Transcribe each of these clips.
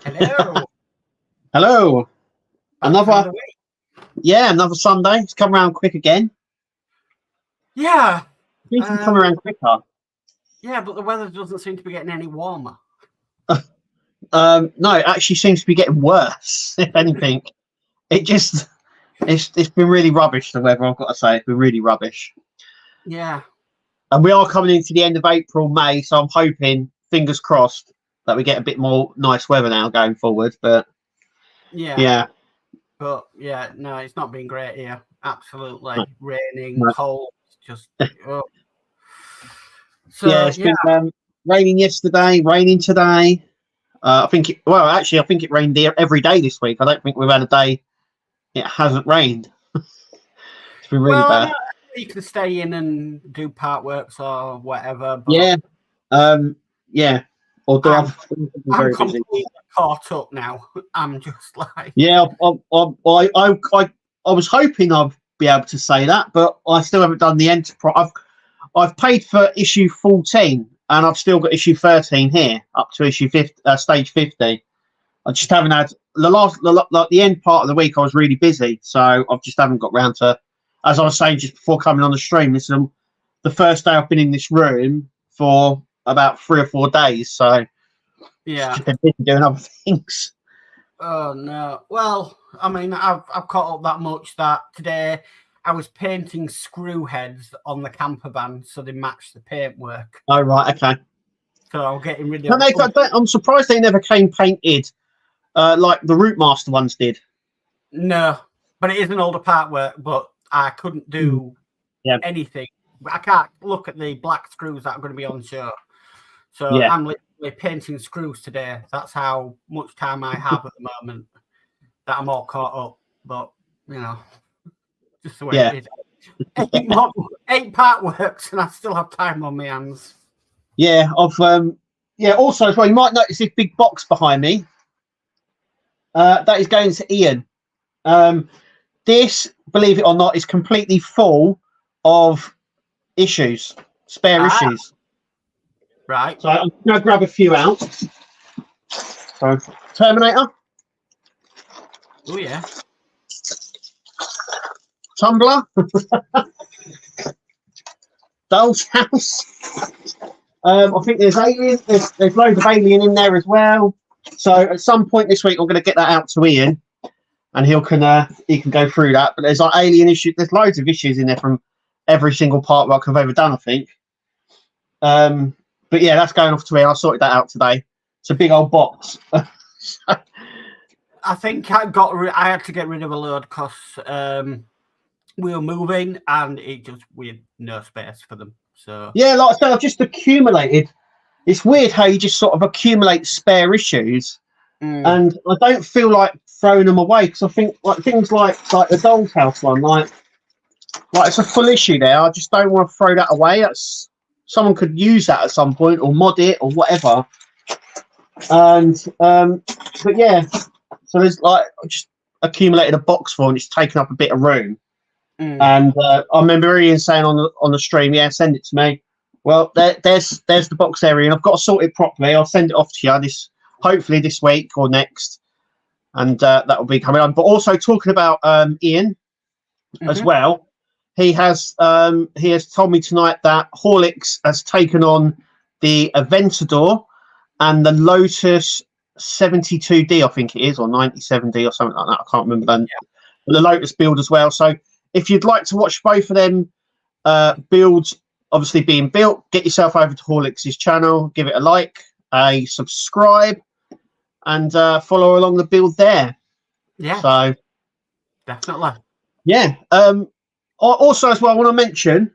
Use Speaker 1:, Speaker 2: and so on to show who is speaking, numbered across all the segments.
Speaker 1: Hello.
Speaker 2: Hello.
Speaker 1: Another
Speaker 2: Another Sunday. It's come around quick again.
Speaker 1: Yeah.
Speaker 2: Seems to come around quicker.
Speaker 1: Yeah, but the weather doesn't seem to be getting any warmer.
Speaker 2: No, it actually seems to be getting worse. If anything, it's been really rubbish. The weather, I've got to say, it's been really rubbish.
Speaker 1: Yeah.
Speaker 2: And we are coming into the end of April, May, so I'm hoping, fingers crossed, that we get a bit more nice weather now going forward. But
Speaker 1: yeah. But yeah, no, it's not been great here. Absolutely raining, cold, just. Oh. So
Speaker 2: yeah, it's been raining yesterday, raining today. I think it rained every day this week. I don't think we've had a day it hasn't rained. It's been really bad.
Speaker 1: You can stay in and do part works or whatever.
Speaker 2: But yeah. Although
Speaker 1: I'm completely caught up now. I'm just like
Speaker 2: I was hoping I'd be able to say that, but I still haven't done the enterprise. I've paid for issue 14, and I've still got issue 13 here up to issue 50, stage 50. I just haven't had the end part of the week. I was really busy, so I just haven't got round to. As I was saying just before coming on the stream, this is the first day I've been in this room for about 3 or 4 days. So just been busy doing other things.
Speaker 1: Oh no! Well, I mean, I've caught up that much that today I was painting screw heads on the camper van so they match the paintwork.
Speaker 2: Oh right, okay.
Speaker 1: So I'm getting rid of.
Speaker 2: I'm surprised they never came painted like the Rootmaster ones did.
Speaker 1: No, but it is an older Partwork, but I couldn't do anything. I can't look at the black screws that are going to be on show. So I'm literally painting screws today. That's how much time I have at the moment. That I'm all caught up. But, you know, just the way it is. 8 Partworks and I still have time on my hands.
Speaker 2: Yeah, also as well, you might notice this big box behind me. That is going to Ian. This, believe it or not, is completely full of spare issues.
Speaker 1: Right.
Speaker 2: So I'm going to grab a few out. So, Terminator.
Speaker 1: Oh, yeah.
Speaker 2: Tumblr. Doll's House. I think there's Alien. There's loads of Alien in there as well. So at some point this week, I'm going to get that out to Ian, and he can go through that. But there's like Alien issues. There's loads of issues in there from every single Partwork I've ever done, I think. But yeah, that's going off to Ian. I sorted that out today. It's a big old box.
Speaker 1: I think I had to get rid of a load because we were moving and we had no space for them. So
Speaker 2: yeah, like I said, I've just accumulated. It's weird how you just sort of accumulate spare issues, and I don't feel like throwing them away because I think like things like the Doll's House one, like it's a full issue there. I just don't want to throw that away. Someone could use that at some point or mod it or whatever. And but yeah, so there's like I just accumulated a box full and it's taken up a bit of room. And I remember Ian saying on the stream, send it to me. Well, there's the box area, and I've got to sort it properly. I'll send it off to you hopefully this week or next, and that will be coming on. But also talking about Ian as well, he has told me tonight that Horlicks has taken on the Aventador and the Lotus 72D, I think it is, or 97D or something like that. I can't remember then. The Lotus build as well. So if you'd like to watch both of them builds obviously being built, get yourself over to Horlicks' channel, give it a like, a subscribe, and follow along the build there.
Speaker 1: Yeah.
Speaker 2: So
Speaker 1: definitely.
Speaker 2: Yeah. Also, as well, I want to mention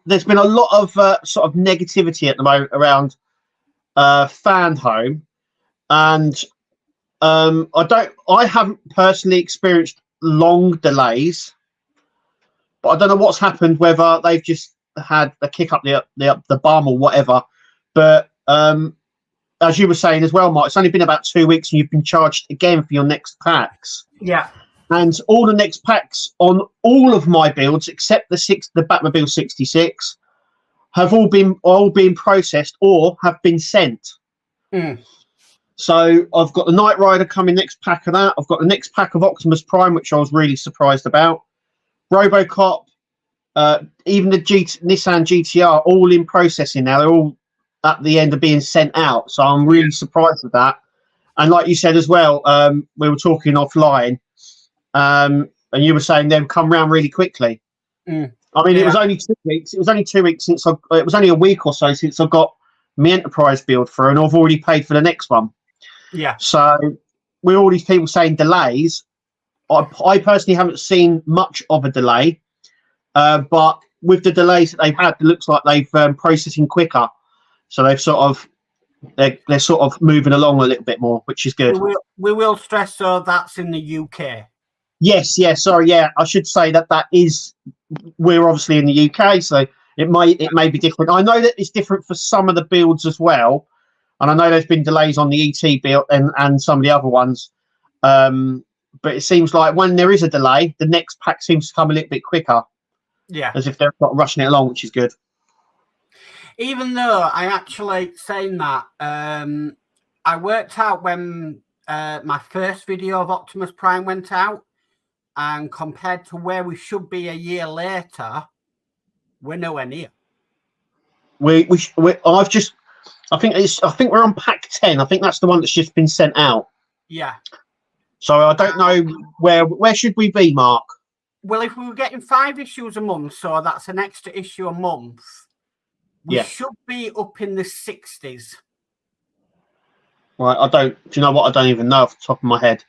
Speaker 2: there's been a lot of sort of negativity at the moment around Fan Home, and I haven't personally experienced long delays, but I don't know what's happened, whether they've just had a kick up the bum or whatever. But as you were saying as well, Mark, it's only been about 2 weeks and you've been charged again for your next packs.
Speaker 1: Yeah.
Speaker 2: And all the next packs on all of my builds, except the Batmobile 66, have all been processed or have been sent. So I've got the Knight Rider coming next pack of that. I've got the next pack of Optimus Prime, which I was really surprised about. RoboCop, even the Nissan GTR, all in processing now. They're all at the end of being sent out. So I'm really surprised with that. And like you said as well, we were talking offline, and you were saying they've come around really quickly. I mean, it was only 2 weeks. It was only 2 weeks since it was only a week or so since I got my Enterprise build through, and I've already paid for the next one.
Speaker 1: Yeah.
Speaker 2: So with all these people saying delays, I personally haven't seen much of a delay, but with the delays that they've had, it looks like they've processing quicker. So they've they're sort of moving along a little bit more, which is good.
Speaker 1: We will stress though that's in the UK.
Speaker 2: Yes, sorry, I should say that we're obviously in the UK, so it may be different. I know that it's different for some of the builds as well, and I know there's been delays on the ET build and some of the other ones. But it seems like when there is a delay, the next pack seems to come a little bit quicker.
Speaker 1: Yeah,
Speaker 2: as if they're not rushing it along, which is good.
Speaker 1: Even though I actually saying that, I worked out when my first video of Optimus Prime went out, and compared to where we should be a year later, we're nowhere near.
Speaker 2: I think we're on pack 10. I think that's the one that's just been sent out.
Speaker 1: Yeah.
Speaker 2: So I don't know where should we be, Mark?
Speaker 1: Well, if we were getting 5 issues a month, so that's an extra issue a month, we should be up in the 60s.
Speaker 2: Right, do you know what? I don't even know off the top of my head.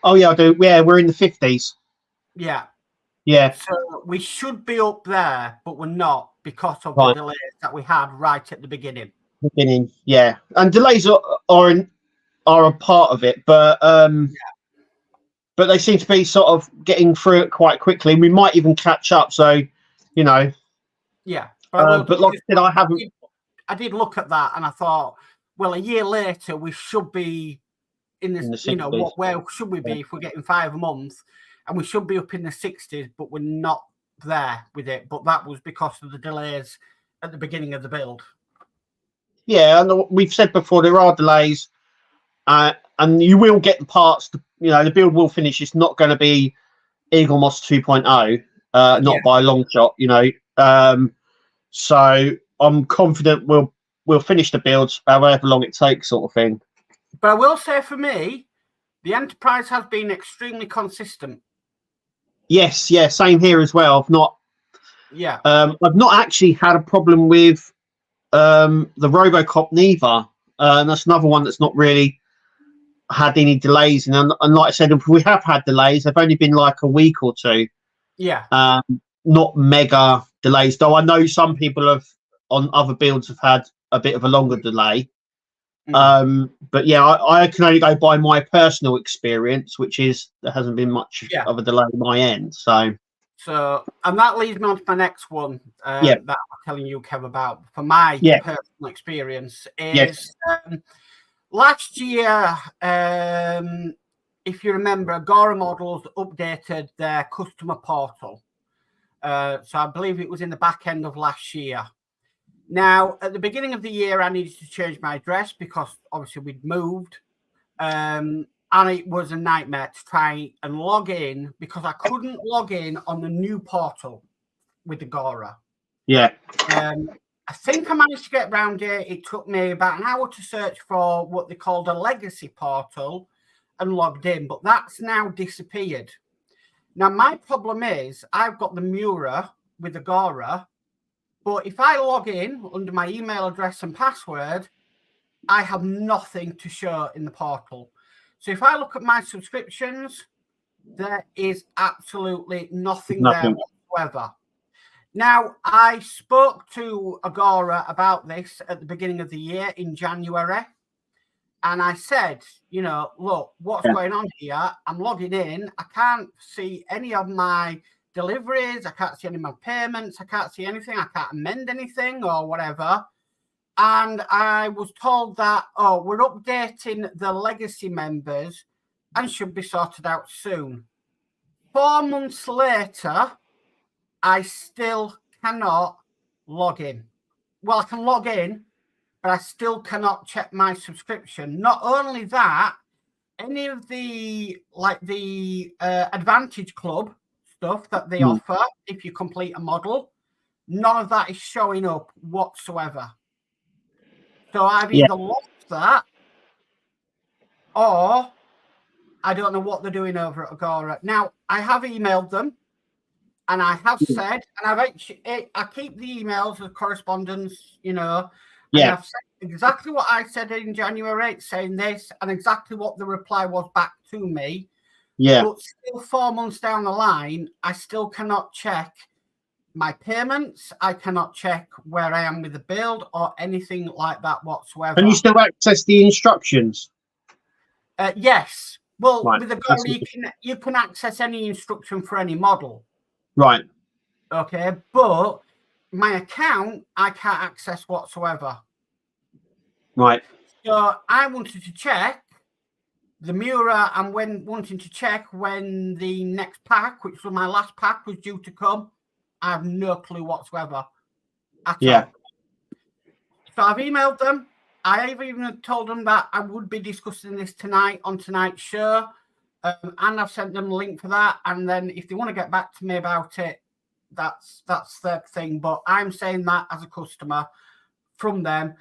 Speaker 2: Oh yeah, I do. Yeah, we're in the 50s.
Speaker 1: Yeah.
Speaker 2: Yeah.
Speaker 1: So we should be up there, but we're not because of the delays that we had right at the beginning.
Speaker 2: Yeah. And delays are a part of it, but but they seem to be sort of getting through it quite quickly. We might even catch up. So, you know.
Speaker 1: Yeah.
Speaker 2: But like I said,
Speaker 1: I did look at that and I thought, well, a year later we should be in this. You know, where should we be if we're getting 5 a month? And we should be up in the 60s, but we're not there with it. But that was because of the delays at the beginning of the build.
Speaker 2: Yeah, and we've said before there are delays, and you will get the parts. You know, the build will finish. It's not going to be Eagle Moss 2.0, not by a long shot. You know, so I'm confident we'll finish the builds however long it takes, sort of thing.
Speaker 1: But I will say, for me, the Enterprise has been extremely consistent.
Speaker 2: Yes, same here as well. I've not actually had a problem with the RoboCop neither. That's another one that's not really had any delays. And like I said, if we have had delays, they've only been like a week or two.
Speaker 1: Yeah.
Speaker 2: Not mega delays, though. I know some people on other builds have had a bit of a longer delay. But yeah, I can only go by my personal experience, which is there hasn't been much of a delay on my end. So,
Speaker 1: and that leads me on to my next one that I'm telling you, Kev, about for my personal experience is last year. If you remember, Agora Models updated their customer portal. So I believe it was in the back end of last year. Now, at the beginning of the year, I needed to change my address because obviously we'd moved. And it was a nightmare to try and log in because I couldn't log in on the new portal with Agora.
Speaker 2: Yeah.
Speaker 1: I think I managed to get around it. It took me about an hour to search for what they called a legacy portal and logged in, but that's now disappeared. Now, my problem is I've got the Mura with Agora, but if I log in under my email address and password, I have nothing to show in the portal. So if I look at my subscriptions, there is absolutely nothing there whatsoever. Now, I spoke to Agora about this at the beginning of the year in January. And I said, you know, look, what's going on here? I'm logging in. I can't see any of my deliveries. I can't see any of my payments. I can't see anything. I can't amend anything or whatever. And I was told that, we're updating the legacy members and should be sorted out soon. 4 months later, I still cannot log in. Well, I can log in, but I still cannot check my subscription. Not only that, any of the Advantage Club stuff that they offer, if you complete a model, none of that is showing up whatsoever. So I've either lost that, or I don't know what they're doing over at Agora. Now, I have emailed them, and I have said, and I keep the emails of correspondence, and I've said exactly what I said in January, saying this, and exactly what the reply was back to me.
Speaker 2: Yeah.
Speaker 1: But still 4 months down the line, I still cannot check my payments. I cannot check where I am with the build or anything like that whatsoever.
Speaker 2: Can you still access the instructions?
Speaker 1: Yes. Well,
Speaker 2: right.
Speaker 1: with Agora, you can access any instruction for any model.
Speaker 2: Right.
Speaker 1: Okay, but my account I can't access whatsoever.
Speaker 2: Right.
Speaker 1: So I wanted to check the Mura, and wanting to check when the next pack, which was my last pack, was due to come. I have no clue whatsoever at all. So I've emailed them. I have even told them that I would be discussing this tonight on tonight's show. And I've sent them a link for that. And then if they want to get back to me about it, that's their thing. But I'm saying that as a customer from them,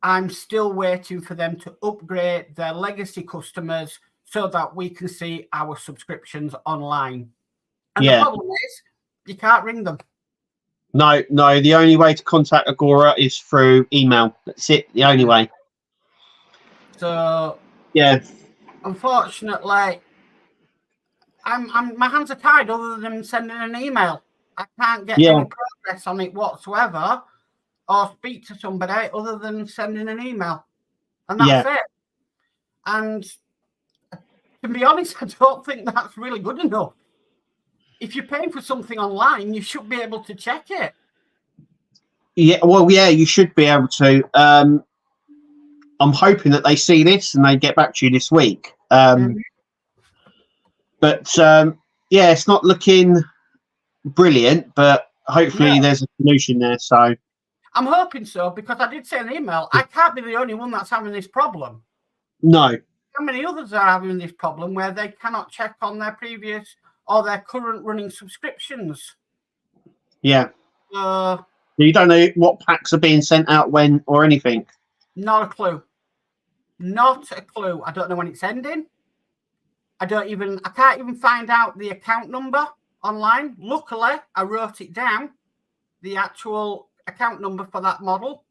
Speaker 1: I'm still waiting for them to upgrade their legacy customers so that we can see our subscriptions online. And the problem is, you can't ring them.
Speaker 2: No. The only way to contact Agora is through email. That's it. The only way.
Speaker 1: So unfortunately, my hands are tied. Other than sending an email, I can't get any progress on it whatsoever, or speak to somebody other than sending an email, and that's it. And to be honest, I don't think that's really good enough. If you're paying for something online, you should be able to check it.
Speaker 2: Yeah, well, you should be able to. I'm hoping that they see this and they get back to you this week. But it's not looking brilliant, but hopefully there's a solution there. So
Speaker 1: I'm hoping so, because I did say in the email, I can't be the only one that's having this problem.
Speaker 2: No.
Speaker 1: How many others are having this problem where they cannot check on their previous or their current running subscriptions?
Speaker 2: Yeah. You don't know what packs are being sent out when or anything?
Speaker 1: Not a clue. Not a clue. I don't know when it's ending. I can't even find out the account number online. Luckily, I wrote it down, the actual account number for that model.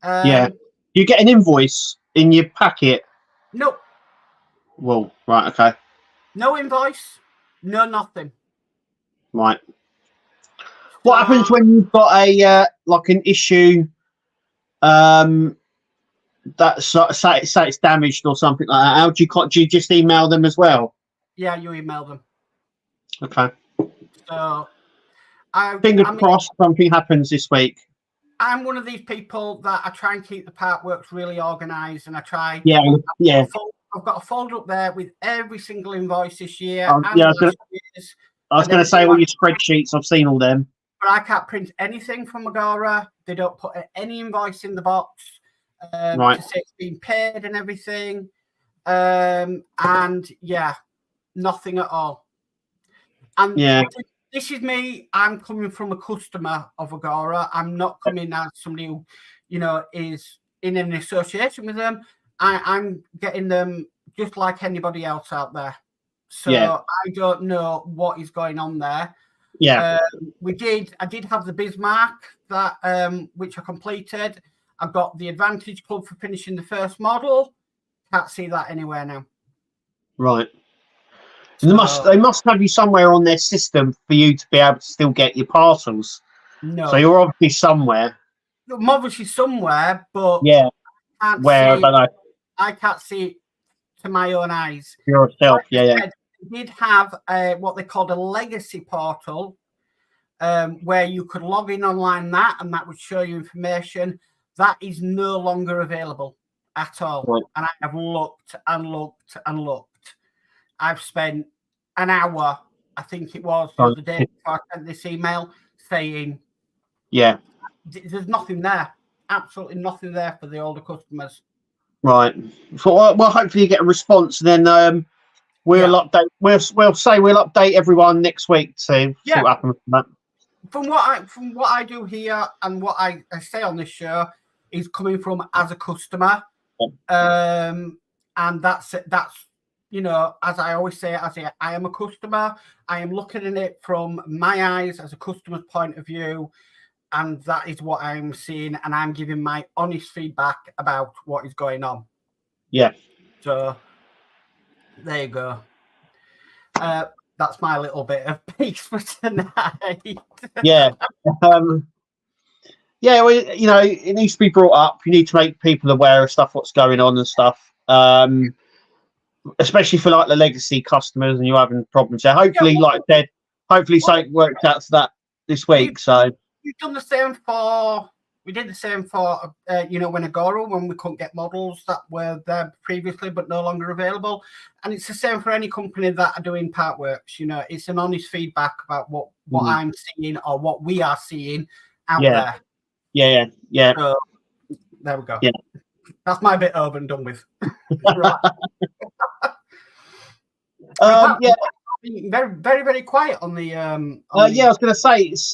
Speaker 2: You get an invoice in your packet?
Speaker 1: Nope.
Speaker 2: Well, right, okay.
Speaker 1: No invoice, no nothing.
Speaker 2: Right. What happens when you've got a an issue that say it's damaged or something like that? How do you just email them as well?
Speaker 1: Yeah, you email them.
Speaker 2: Okay.
Speaker 1: So
Speaker 2: fingers crossed something happens this week.
Speaker 1: I'm one of these people that I try and keep the Partworks really organised, and I try. I've got a folder up there with every single invoice this year.
Speaker 2: I was going to say all your spreadsheets. I've seen all them.
Speaker 1: But I can't print anything from Agora. They don't put any invoice in the box to say it's been paid and everything. Nothing at all. And this is me. I'm coming from a customer of Agora. I'm not coming as somebody who, is in an association with them. I'm getting them just like anybody else out there. So I don't know what is going on there.
Speaker 2: Yeah.
Speaker 1: I did have the Bismarck that which I completed. I got the Advantage Club for finishing the first model. Can't see that anywhere now.
Speaker 2: Right. So, they must have you somewhere on their system for you to be able to still get your parcels.
Speaker 1: No.
Speaker 2: So you're obviously somewhere.
Speaker 1: I'm obviously somewhere, but I can't see it to my own eyes.
Speaker 2: Yourself,
Speaker 1: I did have what they called a legacy portal, where you could log in online and that would show you information. That is no longer available at all. Right. And I have looked and looked and looked. I've spent an hour, I think it was, the other day before I sent this email saying, there's nothing there. absolutely nothing there for the older customers.
Speaker 2: Right. Well, hopefully you get a response. Then we'll update. We'll say we'll update everyone next week to see what happens from that.
Speaker 1: From what I do here and what I say on this show is coming from as a customer, and that's you know, as I always say, I am a customer. I am looking at it from my eyes as a customer's point of view, and that is what I'm seeing, and I'm giving my honest feedback about what is going on.
Speaker 2: Yeah.
Speaker 1: So there you go. That's my little bit of peace for tonight.
Speaker 2: Yeah. Yeah, well, you know, it needs to be brought up. You need to make people aware of stuff, what's going on and stuff. Especially for like the legacy customers, and you're having problems there. Hopefully, like I said, hopefully something worked out for that this week. So
Speaker 1: we've done the same for. We did the same for you know, when Agora, when we couldn't get models that were there previously but no longer available, and it's the same for any company that are doing Partworks. You know, it's an honest feedback about what I'm seeing or what we are seeing out there.
Speaker 2: Yeah.
Speaker 1: So, there we go.
Speaker 2: Yeah,
Speaker 1: that's my bit over and done with.
Speaker 2: Yeah,
Speaker 1: very, very, very quiet on the.
Speaker 2: Yeah, I was going to say it's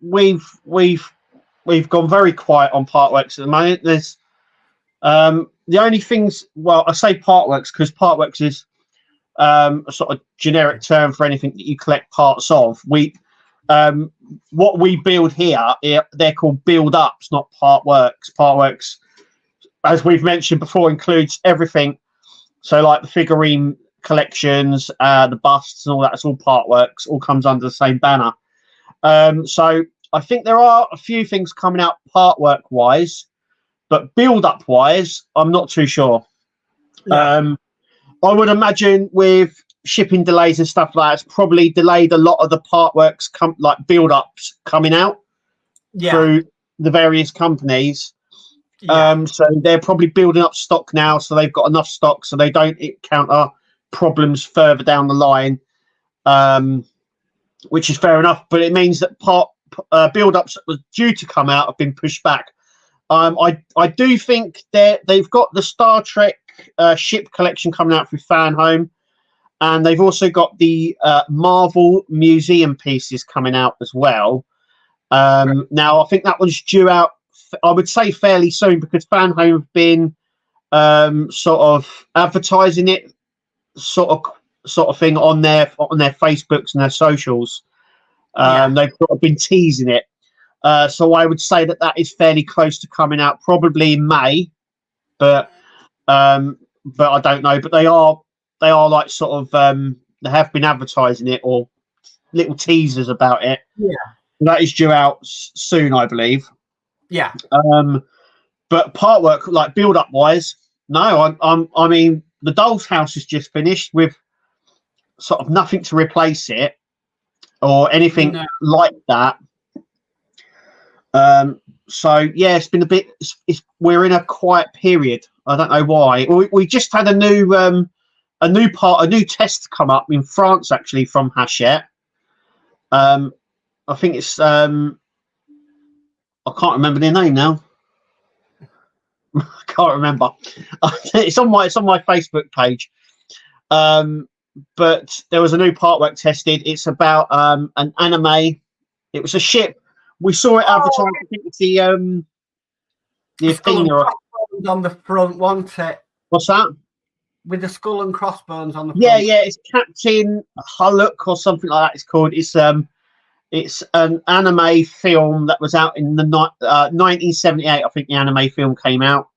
Speaker 2: we've gone very quiet on Partworks at the moment. There's the only things. Well, I say Partworks because Partworks is a sort of generic term for anything that you collect parts of. What we build here, they're called build-ups, not Partworks. Partworks, as we've mentioned before, includes everything. So like the figurine collections, the busts and all that, it's all Partworks, all comes under the same banner. So I think there are a few things coming out Partwork-wise, but build-up-wise, I'm not too sure. I would imagine with shipping delays and stuff like that, it's probably delayed a lot of the Partworks like build-ups coming out through the various companies. So they're probably building up stock now, so they've got enough stock so they don't encounter problems further down the line, which is fair enough. But it means that build-ups that were due to come out have been pushed back. I do think they've got the Star Trek ship collection coming out through Fan Home. And they've also got the Marvel museum pieces coming out as well. Now, I think that one's due out, I would say, fairly soon, because Fan Home have been sort of advertising it, sort of thing on their Facebooks and their socials. They've sort of been teasing it. So I would say that is fairly close to coming out, probably in May, but I don't know. But they are like sort of they have been advertising it or little teasers about it.
Speaker 1: Yeah,
Speaker 2: that is due out soon, I believe.
Speaker 1: Yeah.
Speaker 2: But Partwork, like build-up wise, no. I mean, the Doll's House is just finished with sort of nothing to replace it or anything like that. So yeah, it's been a bit. We're in a quiet period. I don't know why. We just had a new test come up in France, actually, from Hachette. I think it's I can't remember their name now. I can't remember. It's on my Facebook page. But there was a new Partwork tested. It's about an anime. It was a ship. We saw it advertised. I think it's the Athena
Speaker 1: on the front, wasn't it?
Speaker 2: What's that?
Speaker 1: With the skull and crossbones on the front.
Speaker 2: Yeah, it's Captain Hulk or something like that. It's called. It's an anime film that was out in the 1978. I think the anime film came out,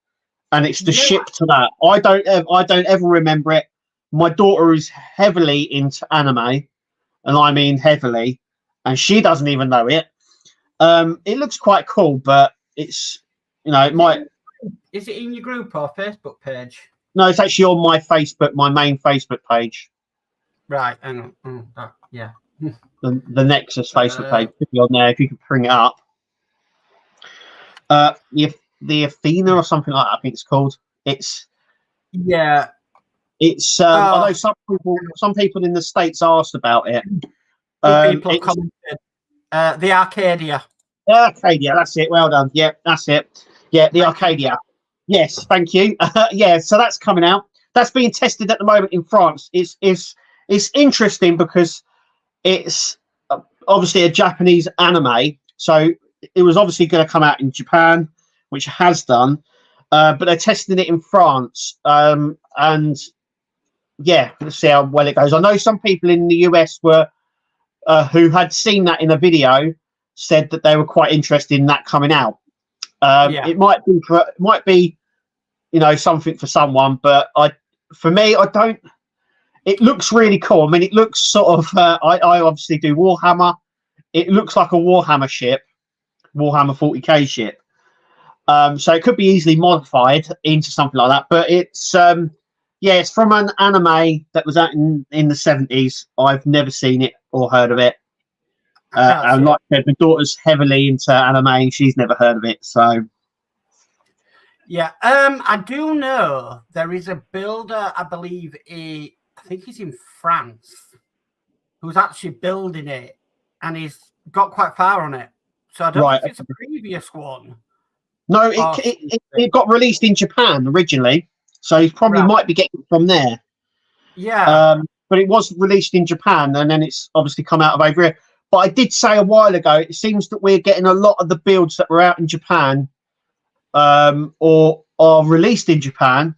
Speaker 2: and it's the ship to that. I don't ever remember it. My daughter is heavily into anime, and I mean heavily, and she doesn't even know it. It looks quite cool, but it's it might.
Speaker 1: Is it in your group or Facebook page?
Speaker 2: No, it's actually on my Facebook, my main Facebook page.
Speaker 1: Right, hang on. Yeah.
Speaker 2: The Nexus Facebook page could be on there if you could bring it up. The Athena or something like that, I think it's called. It's I know some people in the States asked about it.
Speaker 1: People commented. The Arcadia.
Speaker 2: Arcadia, that's it. Well done. Yeah, that's it. Yeah, the Arcadia. Yes, thank you. Yeah, so that's coming out. That's being tested at the moment in France. It's interesting because it's obviously a Japanese anime, so it was obviously going to come out in Japan, which it has done, but they're testing it in France, and yeah, let's see how well it goes. I know some people in the US were who had seen that in a video said that they were quite interested in that coming out. It might be something for someone, but for me, I don't. It looks really cool. I mean, it looks sort of. I obviously do Warhammer. It looks like a Warhammer ship, Warhammer 40k ship. So it could be easily modified into something like that. But it's it's from an anime that was out in the 70s. I've never seen it or heard of it. And like I said, my daughter's heavily into anime and she's never heard of it. So
Speaker 1: yeah, I do know there is a builder, I believe, I think he's in France, who's actually building it, and he's got quite far on it. So I don't know if it's a previous one.
Speaker 2: No, it got released in Japan originally, so he probably might be getting it from there.
Speaker 1: Yeah.
Speaker 2: But it was released in Japan, and then it's obviously come out of over here. But I did say a while ago, it seems that we're getting a lot of the builds that were out in Japan or are released in Japan,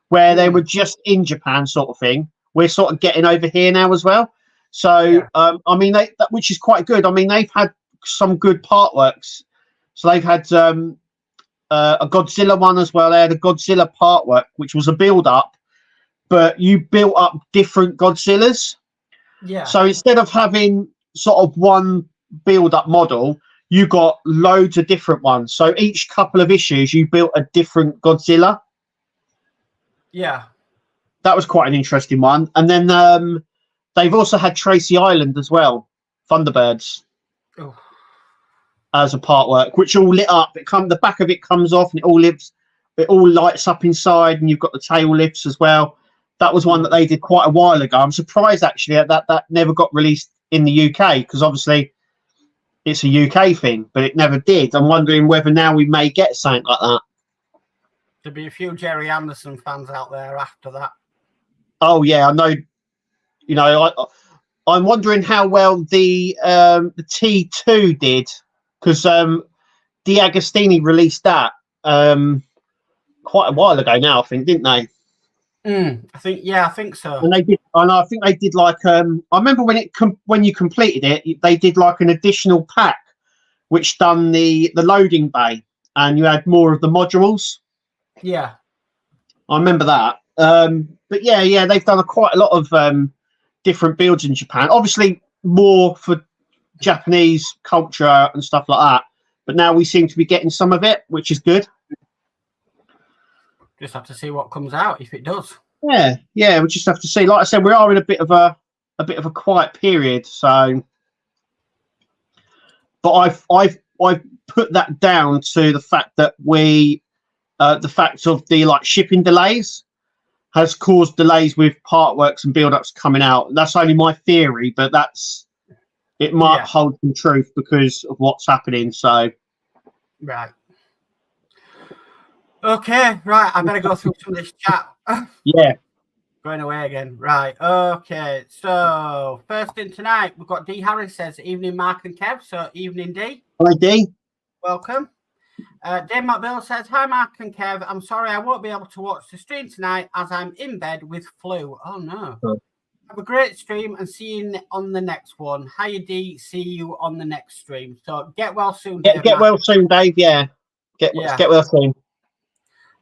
Speaker 2: where they were just in Japan sort of thing. We're sort of getting over here now as well. So, I mean, which is quite good. I mean, they've had some good Partworks. So they've had a Godzilla one as well. They had a Godzilla Partwork, which was a build-up, but you built up different Godzillas.
Speaker 1: Yeah.
Speaker 2: So instead of having sort of one build-up model, you got loads of different ones. So each couple of issues, you built a different Godzilla.
Speaker 1: Yeah.
Speaker 2: That was quite an interesting one. And then they've also had Tracy Island as well, Thunderbirds, as a Partwork, which all lit up. The back of it comes off and it all lights up inside, and you've got the tail lifts as well. That was one that they did quite a while ago. I'm surprised actually that never got released in the UK, because obviously it's a UK thing, but it never did. I'm wondering whether now we may get something like that.
Speaker 1: There'll be a few Jerry Anderson fans out there after that.
Speaker 2: Oh yeah, I know. You know, I'm wondering how well the T2 did, because D'Agostini released that quite a while ago now, I think, didn't they?
Speaker 1: I think so.
Speaker 2: And they did, and I think they did like I remember when you completed it, they did like an additional pack, which done the loading bay, and you had more of the modules.
Speaker 1: Yeah,
Speaker 2: I remember that. But yeah, they've done quite a lot of different builds in Japan. Obviously, more for Japanese culture and stuff like that. But now we seem to be getting some of it, which is good.
Speaker 1: Just have to see what comes out if it does.
Speaker 2: Yeah, we just have to see. Like I said, we are in a bit of a quiet period. So, but I've put that down to the fact that the fact of the shipping delays has caused delays with Partworks and build-ups coming out. That's only my theory, but it might hold some truth because of what's happening. So,
Speaker 1: right. Okay, right. I better go through some of this chat.
Speaker 2: Yeah.
Speaker 1: Going away again. Right. Okay. So, first in tonight, we've got D. Harris says, evening, Mark and Kev. So, evening, D.
Speaker 2: Hi, D.
Speaker 1: Welcome. Dave McBill says, hi, Mark and Kev. I'm sorry I won't be able to watch the stream tonight as I'm in bed with flu. Oh, no. Have a great stream and see you on the next one. Hiya, D. See you on the next stream. So, get well soon, Dave.
Speaker 2: Get well soon, Dave. Yeah. Get well soon.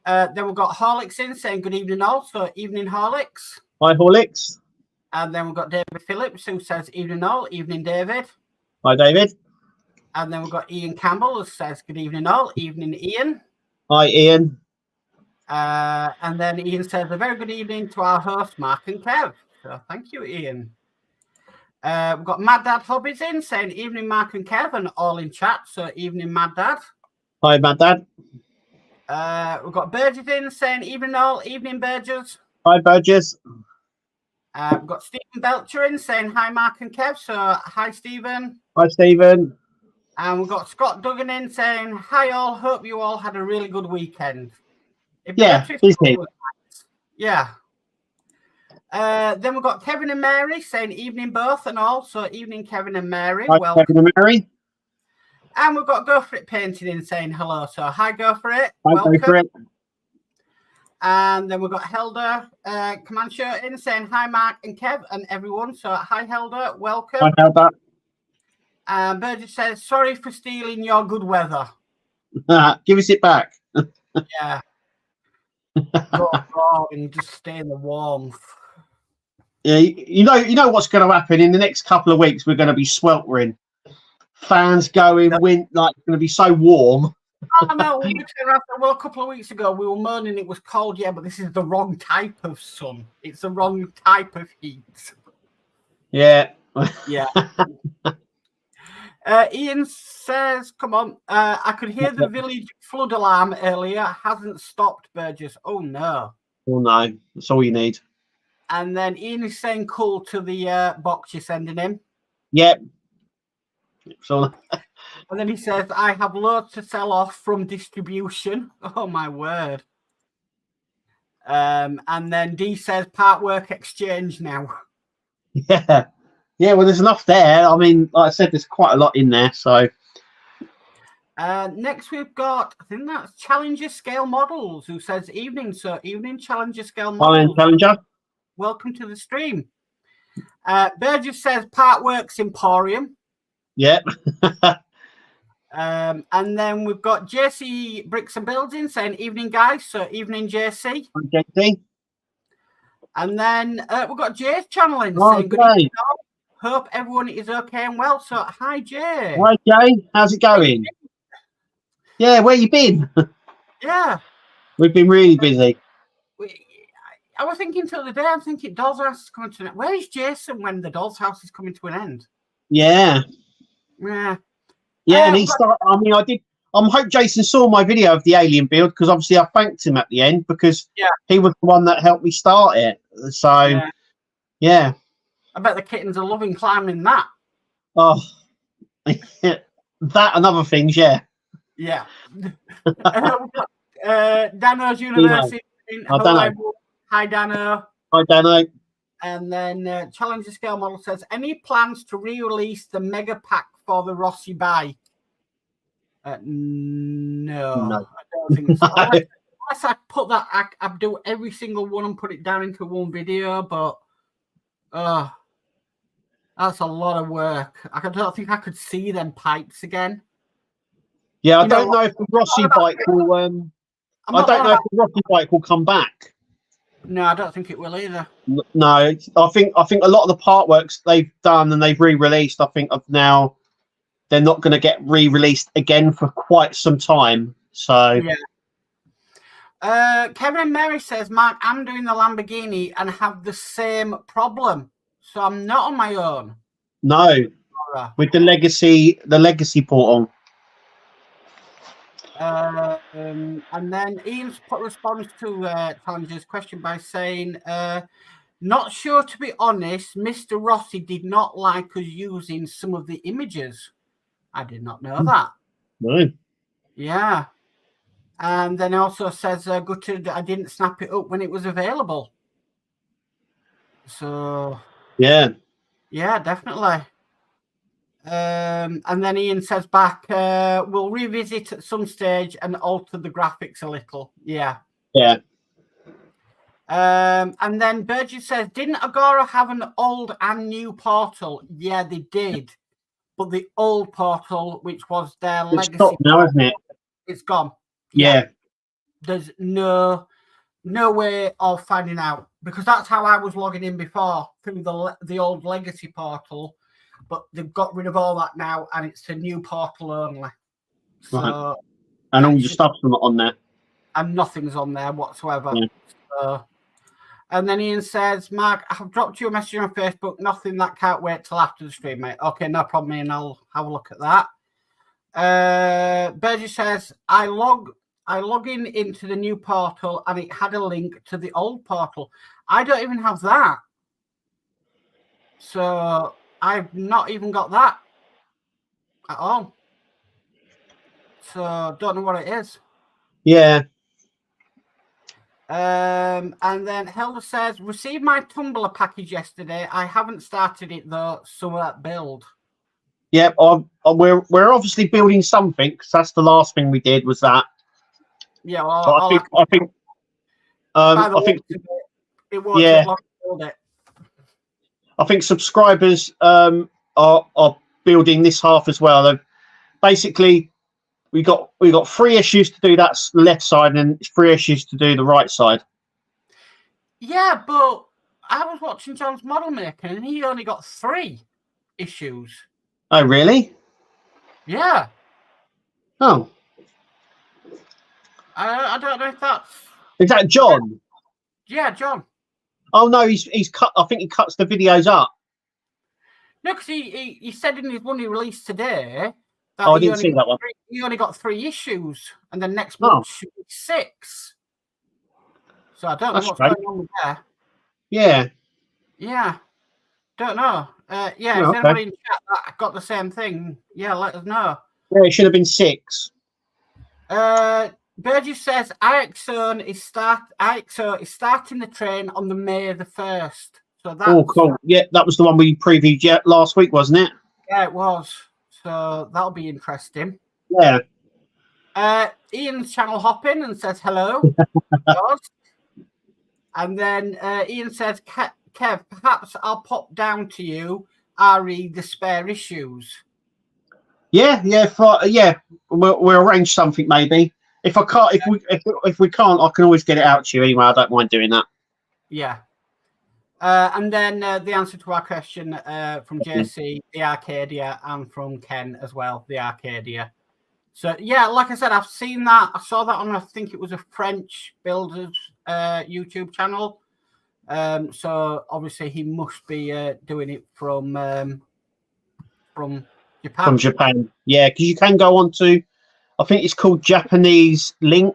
Speaker 1: Then we've got Horlicks in saying good evening all. So evening Horlicks.
Speaker 2: Hi Horlicks.
Speaker 1: And then we've got David Phillips who says evening all. Evening David.
Speaker 2: Hi David.
Speaker 1: And then we've got Ian Campbell who says good evening all. Evening Ian.
Speaker 2: Hi Ian.
Speaker 1: And then Ian says a very good evening to our host Mark and Kev. So thank you Ian. We've got Mad Dad Hobbies in saying evening Mark and Kev and all in chat. So evening Mad Dad.
Speaker 2: Hi Mad Dad.
Speaker 1: We've got Burgess in saying evening all, evening Burgess.
Speaker 2: Hi Burgess.
Speaker 1: We've got Stephen Belcher in saying hi Mark and Kev. So hi Stephen.
Speaker 2: Hi Stephen.
Speaker 1: And we've got Scott Duggan in saying, hi all, hope you all had a really good weekend.
Speaker 2: Yeah, busy.
Speaker 1: Yeah. Then we've got Kevin and Mary saying evening both and all. So evening, Kevin and Mary.
Speaker 2: Hi,
Speaker 1: welcome.
Speaker 2: Kevin and Mary.
Speaker 1: And we've got Go For It Painting in saying hello. So hi, Go For It.
Speaker 2: Hi,
Speaker 1: welcome.
Speaker 2: Go For It.
Speaker 1: And then we've got Helder Comanche in saying hi, Mark and Kev and everyone. So hi, Helder. Welcome.
Speaker 2: Hi, Helder.
Speaker 1: And Burgess says, sorry for stealing your good weather.
Speaker 2: Give us it back.
Speaker 1: Yeah. Go abroad and just stay in the warmth.
Speaker 2: Yeah, you know what's going to happen in the next couple of weeks. We're going to be sweltering. Fans going, wind, like it's going to be so warm.
Speaker 1: Oh no! Well, a couple of weeks ago we were moaning it was cold. Yeah, but this is the wrong type of sun. It's the wrong type of heat.
Speaker 2: Yeah.
Speaker 1: Yeah. Ian says, come on. I could hear the village flood alarm earlier. Hasn't stopped, Burgess. Oh, no.
Speaker 2: Oh, no. That's all you need.
Speaker 1: And then Ian is saying cool to the box you're sending him.
Speaker 2: Yep. So.
Speaker 1: And then he says, I have loads to sell off from distribution. Oh, my word. And then D says, Partwork exchange now.
Speaker 2: Yeah. Yeah, well, there's enough there. I mean, like I said, there's quite a lot in there. So
Speaker 1: next we've got, I think that's Challenger Scale Models, who says evening. So evening, Challenger Scale Models.
Speaker 2: Challenger.
Speaker 1: Welcome to the stream. Burgess says Partworks Emporium.
Speaker 2: Yep.
Speaker 1: And then we've got JC Bricks and Buildings saying evening, guys. So evening, JC.
Speaker 2: Hi, JC.
Speaker 1: And then we've got Jay's channel in saying good evening. Hope everyone is okay and well. So hi, Jay.
Speaker 2: Hi, Jay. How's it going? Yeah, where you been?
Speaker 1: Yeah.
Speaker 2: We've been really busy.
Speaker 1: I was thinking till the day, I'm thinking Doll's House is coming to an end. Where is Jason when the Doll's House is coming to an end?
Speaker 2: Yeah.
Speaker 1: Yeah.
Speaker 2: Yeah, and he started. I mean, I hope Jason saw my video of the alien build because obviously I thanked him at the end because he was the one that helped me start it. So, yeah.
Speaker 1: I bet the kittens are loving climbing that.
Speaker 2: Oh, that and other things, yeah.
Speaker 1: Yeah. Dano's University. Hi, Dano.
Speaker 2: Hi, Dano.
Speaker 1: And then Challenger Scale Model says, any plans to re-release the mega pack for the Rossi bike? No, I don't think so. Unless I put that, I do every single one and put it down into one video, but that's a lot of work. I don't think I could see them pipes again.
Speaker 2: Yeah, I don't know if the Rossi bike will. I don't know if the Rossi bike will come back.
Speaker 1: No, I don't think it will either.
Speaker 2: No, I think a lot of the part works they've done and they've re-released. I think now they're not going to get re-released again for quite some time. So
Speaker 1: yeah. Kevin and Mary says, Mark, I'm doing the Lamborghini and have the same problem, so I'm not on my own.
Speaker 2: No, with the legacy portal.
Speaker 1: And then Ian's responds to Challenger's question by saying, not sure to be honest, Mr. Rossi did not like us using some of the images. I did not know that.
Speaker 2: No.
Speaker 1: Yeah. And then also says, gutted I didn't snap it up when it was available. So
Speaker 2: yeah,
Speaker 1: definitely. And then Ian says back, we'll revisit at some stage and alter the graphics a little. Yeah. And then Burgess says, didn't Agora have an old and new portal? Yeah, they did. But the old portal, which was their legacy
Speaker 2: stopped now, isn't it?
Speaker 1: It's gone.
Speaker 2: Yeah.
Speaker 1: There's no way of finding out, because that's how I was logging in before, through the old legacy portal. But they've got rid of all that now, and it's a new portal only. So,
Speaker 2: right. And all your stuff's not on there.
Speaker 1: And nothing's on there whatsoever.
Speaker 2: Yeah.
Speaker 1: So, and then Ian says, Mark, I've dropped you a message on Facebook. Nothing that can't wait till after the stream, mate. Okay, no problem, Ian. I'll have a look at that. Burgess says, I log in into the new portal, and it had a link to the old portal. I don't even have that. So I've not even got that at all. so don't know what it is.
Speaker 2: Yeah.
Speaker 1: And then Helder says, received my tumbler package yesterday. I haven't started it though. Summer build.
Speaker 2: Yeah, we're obviously building something because that's the last thing we did was that.
Speaker 1: Yeah, well,
Speaker 2: I think
Speaker 1: it won't take long to build it.
Speaker 2: I think subscribers are building this half as well. Basically, we got 3 issues to do that left side and 3 issues to do the right side.
Speaker 1: Yeah, but I was watching John's Model Maker and he only got 3 issues.
Speaker 2: Oh, really?
Speaker 1: Yeah.
Speaker 2: Oh.
Speaker 1: I don't know if that's...
Speaker 2: Is that John?
Speaker 1: Yeah, John.
Speaker 2: Oh, no, he's cut. I think he cuts the videos up.
Speaker 1: No, because he said in his one he released today that
Speaker 2: I didn't see that one.
Speaker 1: He only got 3 issues, and then next month should be 6. So I don't know what's going on there.
Speaker 2: Yeah.
Speaker 1: Yeah. Don't know. If anybody in chat that got the same thing, let us know.
Speaker 2: Yeah, it should have been 6.
Speaker 1: Burgess says IXO is starting the train on the May the 1st. So that's
Speaker 2: cool. Yeah, that was the one we previewed last week, wasn't it?
Speaker 1: Yeah, it was. So that'll be interesting.
Speaker 2: Yeah.
Speaker 1: Ian's channel hopping and says hello. And then Ian says, Kev, perhaps I'll pop down to you, RE the spare issues.
Speaker 2: Yeah. We'll arrange something maybe. If I can't, if we can't, I can always get it out to you anyway. I don't mind doing that.
Speaker 1: Yeah. And then the answer to our question from JC, the Arcadia, and from Ken as well, the Arcadia. So yeah, like I said, I've seen that. I saw that on, I think it was a French builder's YouTube channel. So obviously he must be doing it from Japan.
Speaker 2: From Japan, yeah, because you can go on to, I think it's called Japanese Link.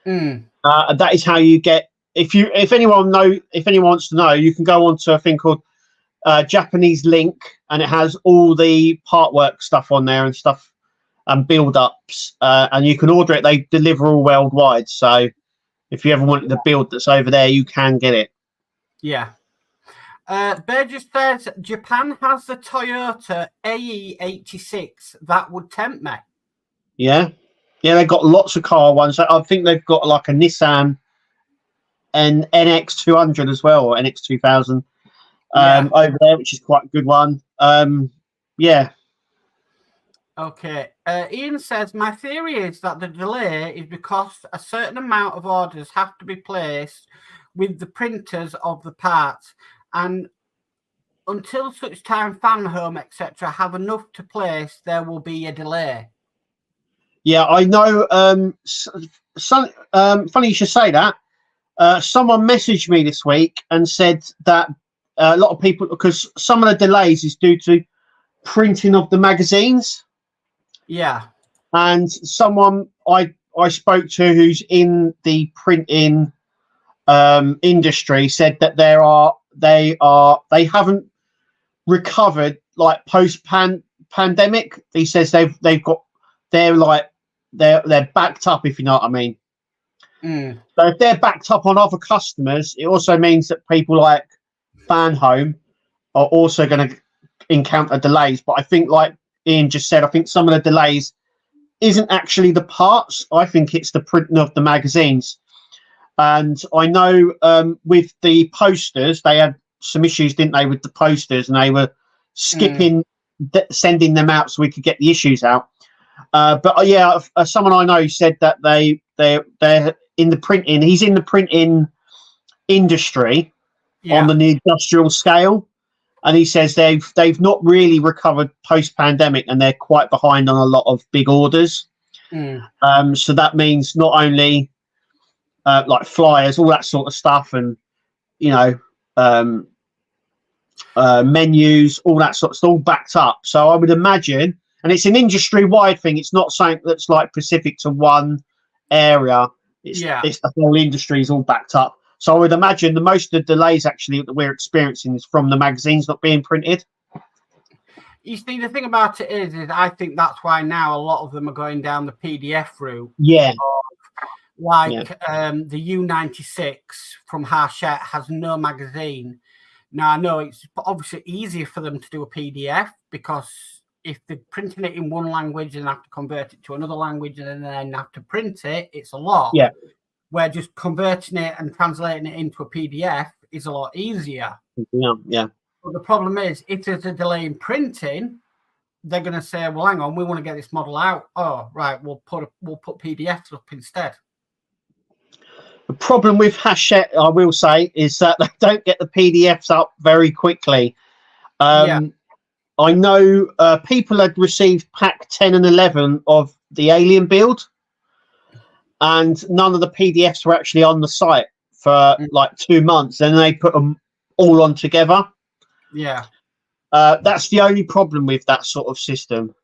Speaker 2: That is how you get. If anyone wants to know, you can go on to a thing called Japanese Link, and it has all the Partwork stuff on there and stuff and build ups, and you can order it. They deliver all worldwide. So if you ever wanted the build that's over there, you can get it.
Speaker 1: Yeah. Burgess says Japan has the Toyota AE86. That would tempt me.
Speaker 2: Yeah, they've got lots of car ones. I think they've got like a Nissan and NX200 as well, or NX2000 over there, which is quite a good one. Yeah.
Speaker 1: Okay. Ian says, my theory is that the delay is because a certain amount of orders have to be placed with the printers of the parts, and until such time fan home, etc., have enough to place, there will be a delay. Yeah,
Speaker 2: I know. Funny you should say that. Someone messaged me this week and said that a lot of people, because some of the delays is due to printing of the magazines. Yeah. And someone I spoke to who's in the printing industry said that they haven't recovered like post pandemic. He says they're backed up, if you know what I mean. So if they're backed up on other customers, it also means that people like Fanhome are also going to encounter delays. But I think, like Ian just said, I think some of the delays isn't actually the parts. I think it's the printing of the magazines. And I know with the posters, they had some issues, didn't they, with the posters, and they were skipping sending them out so we could get the issues out. But yeah, someone I know said that they're in the printing. He's in the printing industry on the industrial scale, and he says they've not really recovered post pandemic, and they're quite behind on a lot of big orders. So that means not only like flyers, all that sort of stuff, and menus, all that sort of stuff, all backed up. So I would imagine, and it's an industry wide thing. It's not something that's like specific to one area. It's the whole industry is all backed up. So I would imagine the most of the delays actually that we're experiencing is from the magazines not being printed.
Speaker 1: You see, the thing about it is I think that's why now a lot of them are going down the PDF route.
Speaker 2: Yeah.
Speaker 1: Like the U96 from Hachette has no magazine. Now, I know it's obviously easier for them to do a PDF because if they're printing it in one language and have to convert it to another language and then have to print it, it's a lot.
Speaker 2: Yeah.
Speaker 1: Where just converting it and translating it into a PDF is a lot easier.
Speaker 2: Yeah.
Speaker 1: But the problem is, if there's a delay in printing, they're going to say, well, hang on, we want to get this model out. Oh, right, we'll put PDFs up instead.
Speaker 2: The problem with Hachette, I will say, is that they don't get the PDFs up very quickly. I know people had received pack 10 and 11 of the Alien build, and none of the PDFs were actually on the site for like 2 months. Then they put them all on together.
Speaker 1: Yeah.
Speaker 2: That's the only problem with that sort of system.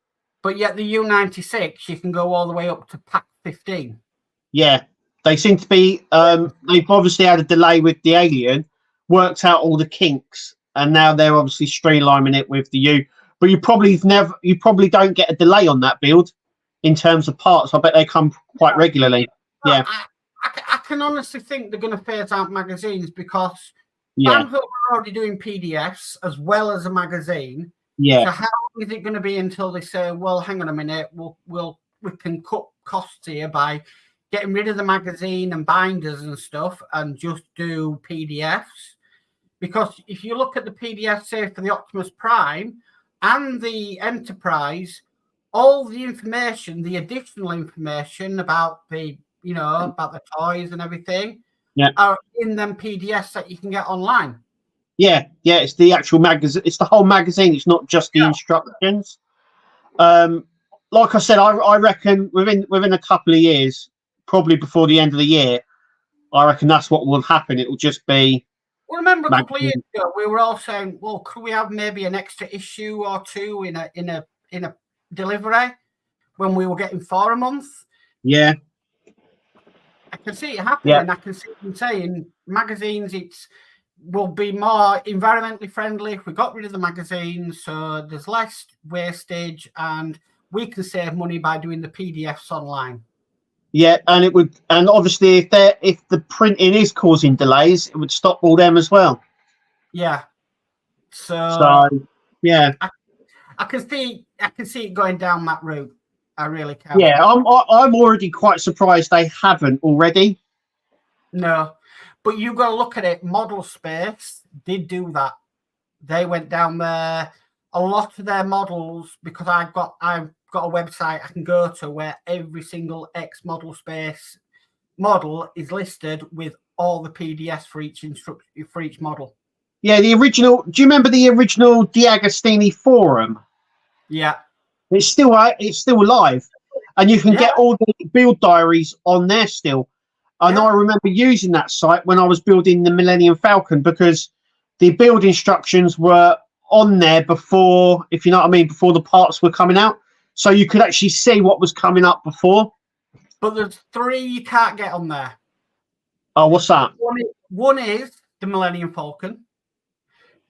Speaker 1: But yet the U96, you can go all the way up to pack 15.
Speaker 2: Yeah. They seem to be, they've obviously had a delay with the Alien, worked out all the kinks, and now they're obviously streamlining it with the U. But you probably don't get a delay on that build in terms of parts. I bet they come quite regularly. Yeah.
Speaker 1: I can honestly think they're going to phase out magazines because Fanhook are already doing PDFs as well as a magazine.
Speaker 2: Yeah.
Speaker 1: So how long is it going to be until they say, well, hang on a minute, we can cut costs here by getting rid of the magazine and binders and stuff and just do PDFs? Because if you look at the PDF, say, for the Optimus Prime and the Enterprise, all the information, the additional information about the, about the toys and everything are in them PDFs that you can get online.
Speaker 2: Yeah, it's the actual magazine. It's the whole magazine. It's not just the instructions. Like I said, I reckon within a couple of years, probably before the end of the year, I reckon that's what will happen. It will just be.
Speaker 1: Well, remember a couple of years ago, we were all saying, "Well, could we have maybe an extra issue or two in a delivery when we were getting 4 a month?"
Speaker 2: Yeah,
Speaker 1: I can see it happening. I can see them saying magazines. Will be more environmentally friendly if we got rid of the magazines, so there's less wastage, and we can save money by doing the PDFs online.
Speaker 2: Yeah, and it would, and obviously if the printing is causing delays, it would stop all them as well.
Speaker 1: Yeah. So
Speaker 2: yeah,
Speaker 1: I can see it going down that route. I really can.
Speaker 2: Yeah, I'm already quite surprised they haven't already.
Speaker 1: No, but you've got to look at it. Model Space did do that. They went down there. A lot of their models, because I've got a website I can go to where every single X Model Space model is listed with all the PDFs for each model.
Speaker 2: Yeah, the original. Do you remember the original D'Agostini forum?
Speaker 1: Yeah,
Speaker 2: it's still alive, and you can get all the build diaries on there still. And I remember using that site when I was building the Millennium Falcon because the build instructions were on there before, if you know what I mean, before the parts were coming out. So you could actually see what was coming up before.
Speaker 1: But there's 3 you can't get on there.
Speaker 2: Oh, what's that?
Speaker 1: One is the Millennium Falcon.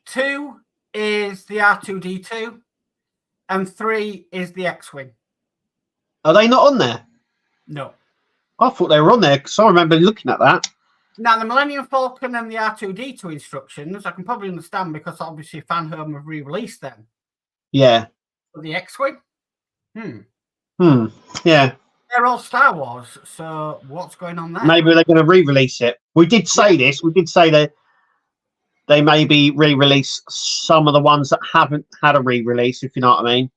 Speaker 1: 2 is the R2-D2. And 3 is the X-Wing.
Speaker 2: Are they not on there?
Speaker 1: No.
Speaker 2: I thought they were on there because I remember looking at that.
Speaker 1: Now, the Millennium Falcon and the R2-D2 instructions, I can probably understand because obviously FanHome have re-released them.
Speaker 2: Yeah.
Speaker 1: But the X-Wing?
Speaker 2: Yeah.
Speaker 1: They're all Star Wars, so what's going on there?
Speaker 2: Maybe they're going to re-release it. We did say this. We did say that they maybe re-release some of the ones that haven't had a re-release, if you know what I mean.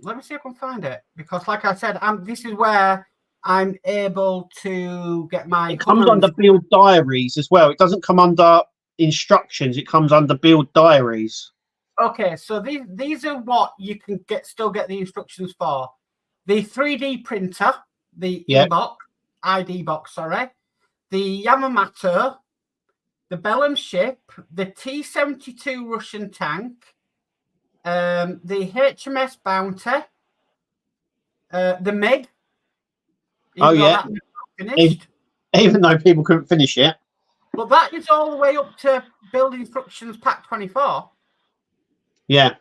Speaker 1: Let me see if I can find it, because like I said, this is where I'm able to get my...
Speaker 2: It comes under build diaries as well. It doesn't come under instructions. It comes under build diaries.
Speaker 1: Okay, so these are what you can still get the instructions for. The 3D printer, the ID box, sorry, the Yamamoto, the Bellum ship, the T-72 Russian tank, the HMS Bounty, the MiG. Finished.
Speaker 2: Even though people couldn't finish it.
Speaker 1: But that is all the way up to build instructions pack 24.
Speaker 2: Yeah.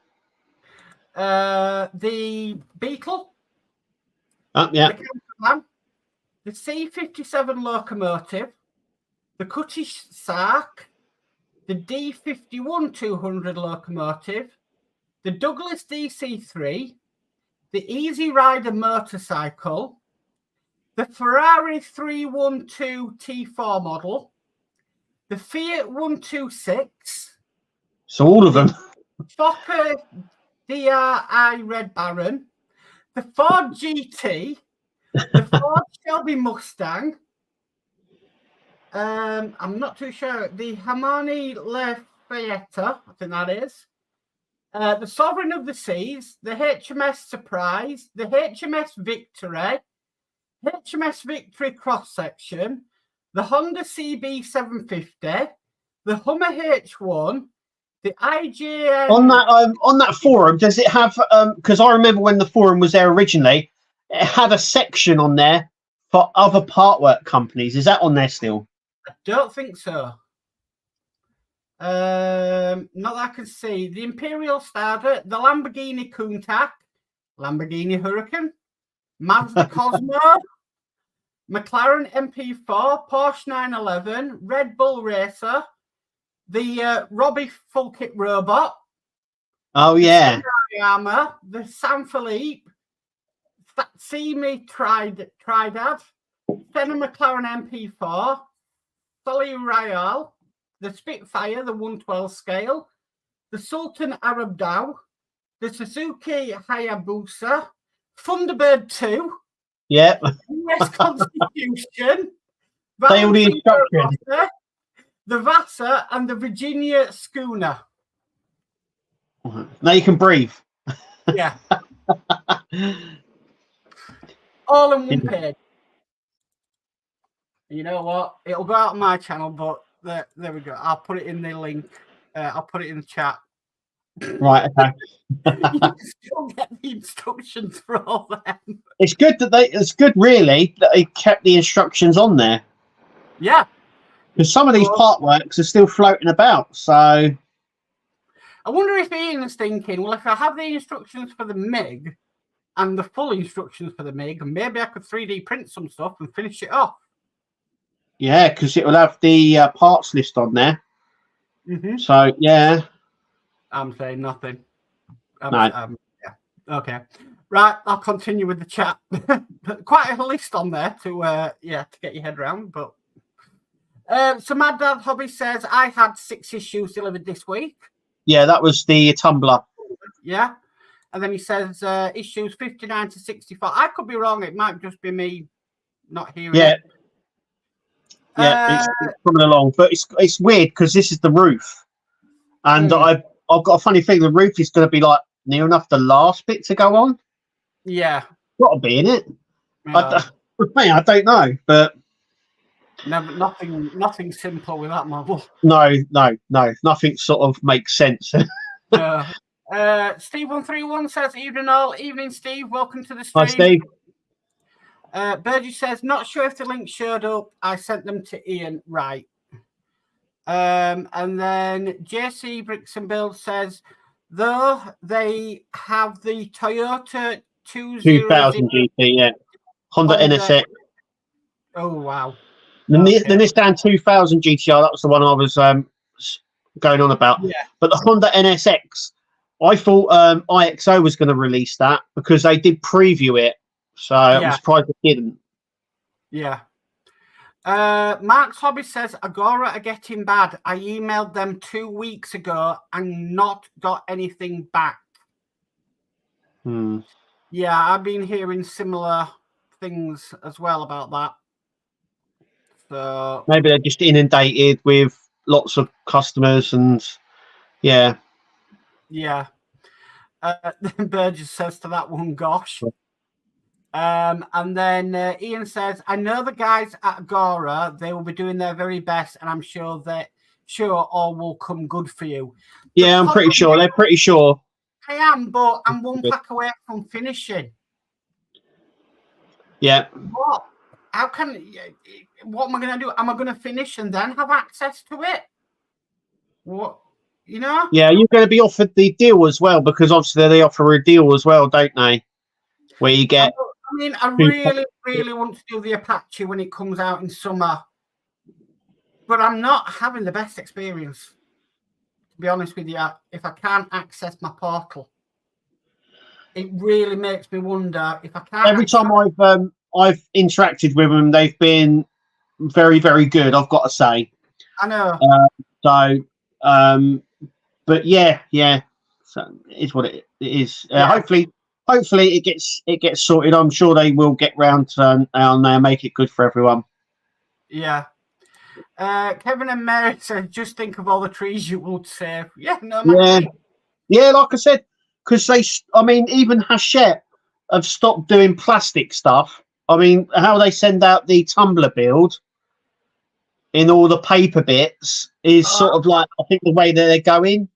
Speaker 1: The Beetle.
Speaker 2: Yeah.
Speaker 1: The Campervan, the C57 locomotive, the Cuttish Sark, the D51-200 locomotive, the Douglas DC3, the Easy Rider motorcycle, the Ferrari 312 T4 model, the Fiat 126.
Speaker 2: So all of them.
Speaker 1: Fokker DRI Red Baron, the Ford GT, the Ford Shelby Mustang. I'm not too sure. The Hamani Lafayette, I think that is. The Sovereign of the Seas, the HMS Surprise, the HMS Victory, HMS Victory Cross Section, the Honda CB750, the Hummer H1, the IGN.
Speaker 2: On that forum, does it have? Because I remember when the forum was there originally, it had a section on there for other partwork companies. Is that on there still?
Speaker 1: I don't think so. Not that I can see. The Imperial Starter, the Lamborghini Countach, Lamborghini Huracan, Mazda Cosmo, McLaren MP4, Porsche 911, Red Bull Racer, the Robbie Full Kit Robot.
Speaker 2: Oh yeah.
Speaker 1: The Armour, the San Philippe, Semi Tridad, Fenner McLaren MP4, Solly Royale, the Spitfire, the 112 scale, the Sultan Arab Dow, the Suzuki Hayabusa, Thunderbird 2,
Speaker 2: yeah,
Speaker 1: US Constitution,
Speaker 2: they all the instructions.
Speaker 1: the Vassar, and the Virginia Schooner.
Speaker 2: Now you can breathe.
Speaker 1: Yeah. All in one page. You know what? It'll go out on my channel, but there we go. I'll put it in the link. I'll put it in the chat.
Speaker 2: Right. Okay.
Speaker 1: You can still get the instructions for all them.
Speaker 2: It's good that it's good, really, that they kept the instructions on there.
Speaker 1: Yeah.
Speaker 2: Because some of these partworks are still floating about. So I
Speaker 1: wonder if Ian's thinking, well, if I have the instructions for the MiG and the full instructions for the MiG, maybe I could 3D print some stuff and finish it off.
Speaker 2: Yeah, because it will have the parts list on there.
Speaker 1: Mm-hmm.
Speaker 2: So yeah.
Speaker 1: I'm saying nothing.
Speaker 2: No.
Speaker 1: Yeah. Okay. Right. I'll continue with the chat. Quite a list on there to get your head around. But so Mad Dad Hobby says I had 6 issues delivered this week.
Speaker 2: Yeah, that was the Tumblr.
Speaker 1: Yeah. And then he says issues 59 to 64. I could be wrong. It might just be me not hearing it.
Speaker 2: Yeah, it's coming along. But it's weird because this is the roof. And I've got a funny feeling the roof is going to be like near enough the last bit to go on.
Speaker 1: Yeah.
Speaker 2: Got to be in it. I don't know, but
Speaker 1: nothing simple with that model.
Speaker 2: No. Nothing sort of makes sense.
Speaker 1: Steve131 says, evening all. Evening, Steve. Welcome to the stream.
Speaker 2: Hi, Steve.
Speaker 1: Burgess says, not sure if the link showed up. I sent them to Ian. Right. And then JC Bricks and Build says, though they have the Toyota
Speaker 2: 2000 GT, yeah. Honda NSX.
Speaker 1: Oh, wow.
Speaker 2: The Nissan 2000 GTR, that was the one I was going on about.
Speaker 1: Yeah.
Speaker 2: But the Honda NSX, I thought IXO was going to release that because they did preview it. So I'm surprised they didn't.
Speaker 1: Yeah. Mark's Hobby says Agora are getting bad. I emailed them 2 weeks ago and not got anything back. Yeah, I've been hearing similar things as well about that. So
Speaker 2: maybe they're just inundated with lots of customers and yeah.
Speaker 1: Burgess says to that one, gosh. And then Ian says, I know the guys at Agora, they will be doing their very best, and I'm sure all will come good for you.
Speaker 2: Yeah, I'm pretty sure. They're pretty sure.
Speaker 1: I am, but I'm one pack away from finishing.
Speaker 2: Yeah.
Speaker 1: What? What am I going to do? Am I going to finish and then have access to it? What? You know?
Speaker 2: Yeah, you're going to be offered the deal as well, because obviously they offer a deal as well, don't they? Where you get.
Speaker 1: I mean, I really, really want to do the Apache when it comes out in summer, but I'm not having the best experience. To be honest with you, if I can't access my portal, it really makes me wonder if I can't.
Speaker 2: Every time I've interacted with them, they've been very, very good, I've got to say.
Speaker 1: I know.
Speaker 2: But yeah, so it's what it is. Hopefully it gets sorted. I'm sure they will get round to and make it good for everyone.
Speaker 1: Yeah. Kevin and Mary said, just think of all the trees you would save. Yeah, no.
Speaker 2: Yeah, like I said, because even Hachette have stopped doing plastic stuff. I mean, how they send out the tumbler build in all the paper bits is sort of like, I think, the way that they're going.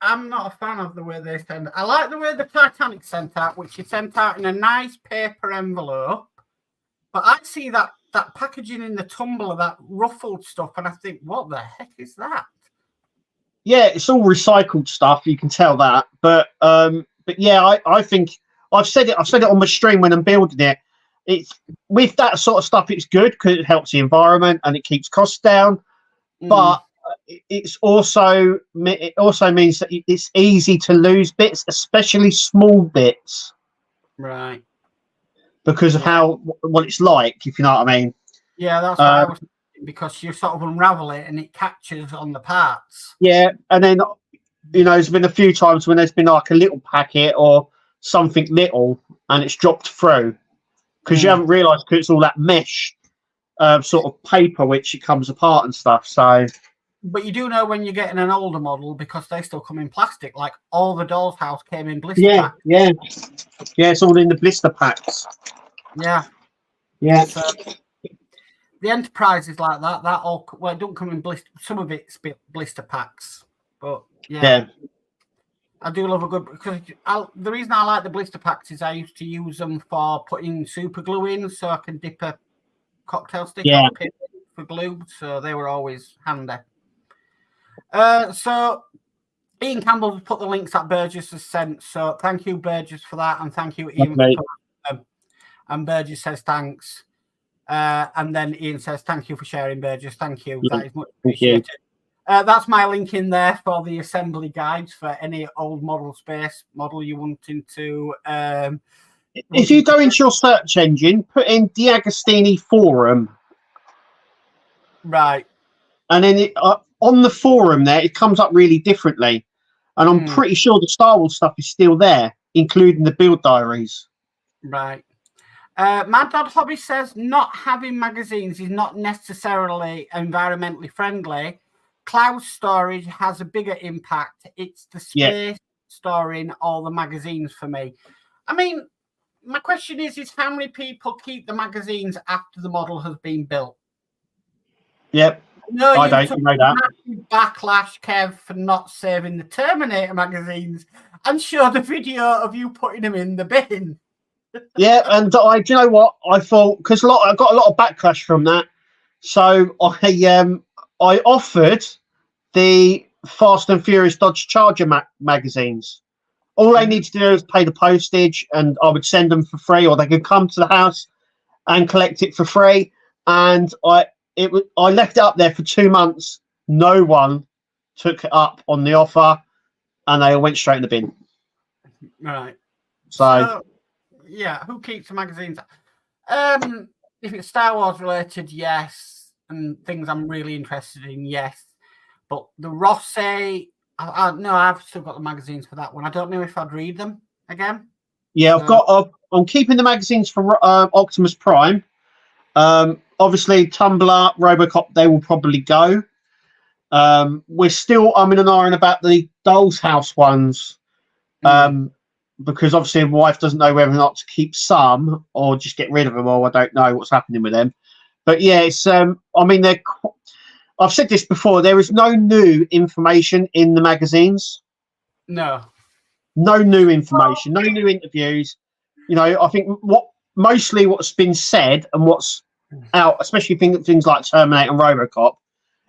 Speaker 1: I'm not a fan of the way they send it. I like the way the Titanic sent out, which is sent out in a nice paper envelope. But I see that packaging in the tumbler, that ruffled stuff, and I think, what the heck is that?
Speaker 2: Yeah, it's all recycled stuff. You can tell that. But yeah, I think I've said it on my stream when I'm building it. It's with that sort of stuff, it's good because it helps the environment and it keeps costs down. But it also means that it's easy to lose bits, especially small bits.
Speaker 1: Right.
Speaker 2: Because of what it's like, if you know what I mean.
Speaker 1: Yeah, that's what I was thinking, because you sort of unravel it and it catches on the parts.
Speaker 2: Yeah, and then there's been a few times when there's been like a little packet or something little and it's dropped through because you haven't realised, because it's all that mesh sort of paper which it comes apart and stuff. So,
Speaker 1: but you do know when you're getting an older model, because they still come in plastic. Like all the Doll's House came in blister packs.
Speaker 2: Yeah, it's all in the blister packs.
Speaker 1: Yeah. So, the Enterprise is like that. That all, well, it don't come in blister. Some of it's blister packs, but yeah. I do love a good, because the reason I like the blister packs is I used to use them for putting super glue in, so I can dip a cocktail stick on pin for glue. So they were always handy. So Ian Campbell put the links that Burgess has sent. So thank you, Burgess, for that, and thank you, Ian. And Burgess says thanks. And then Ian says, thank you for sharing, Burgess. Thank you. That is much appreciated. That's my link in there for the assembly guides for any old model space model you wanting to.
Speaker 2: If you go into your search engine, put in D'Agostini Forum.
Speaker 1: Right.
Speaker 2: And then on the forum there, it comes up really differently. And I'm pretty sure the Star Wars stuff is still there, including the build diaries.
Speaker 1: Right. Mad Dad Hobby says not having magazines is not necessarily environmentally friendly. Cloud storage has a bigger impact. It's the space storing all the magazines for me. I mean, my question is how many people keep the magazines after the model has been built?
Speaker 2: Yep.
Speaker 1: No,
Speaker 2: I don't know that.
Speaker 1: Backlash, Kev, for not saving the Terminator magazines, and showed a video of you putting them in the bin.
Speaker 2: Yeah, and do you know what? I thought, because I got a lot of backlash from that, so I offered the Fast and Furious Dodge Charger magazines. All they need to do is pay the postage, and I would send them for free, or they could come to the house and collect it for free. And I left it up there for 2 months. No one took it up on the offer, and they all went straight in the bin.
Speaker 1: Right.
Speaker 2: So
Speaker 1: yeah, who keeps the magazines? If it's Star Wars related, yes, and things I'm really interested in, yes. But the Rossi, no, I've still got the magazines for that one. I don't know if I'd read them again.
Speaker 2: Yeah, I'm keeping the magazines for Optimus Prime. Obviously, Tumblr, Robocop, they will probably go. We're still umming and ahhing about the Doll's House ones. Because obviously my wife doesn't know whether or not to keep some or just get rid of them, or I don't know what's happening with them. But yeah, it's I've said this before, there is no new information in the magazines.
Speaker 1: No
Speaker 2: new information, no new interviews. I think what's been said and what's out, especially things like Terminator and Robocop,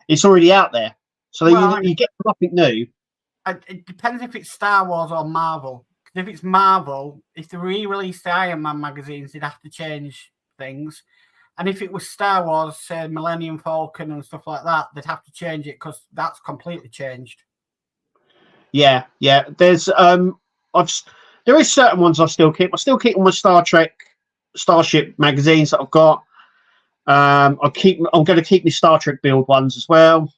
Speaker 2: it's already out there. So you get nothing new.
Speaker 1: It depends if it's Star Wars or Marvel. If it's Marvel, if they re-release the Iron Man magazines, they'd have to change things. And if it was Star Wars, say Millennium Falcon and stuff like that, they'd have to change it because that's completely changed.
Speaker 2: Yeah. There's there is certain ones I still keep. I still keep all my Star Trek, Starship magazines that I've got. I'm going to keep my Star Trek build ones as well.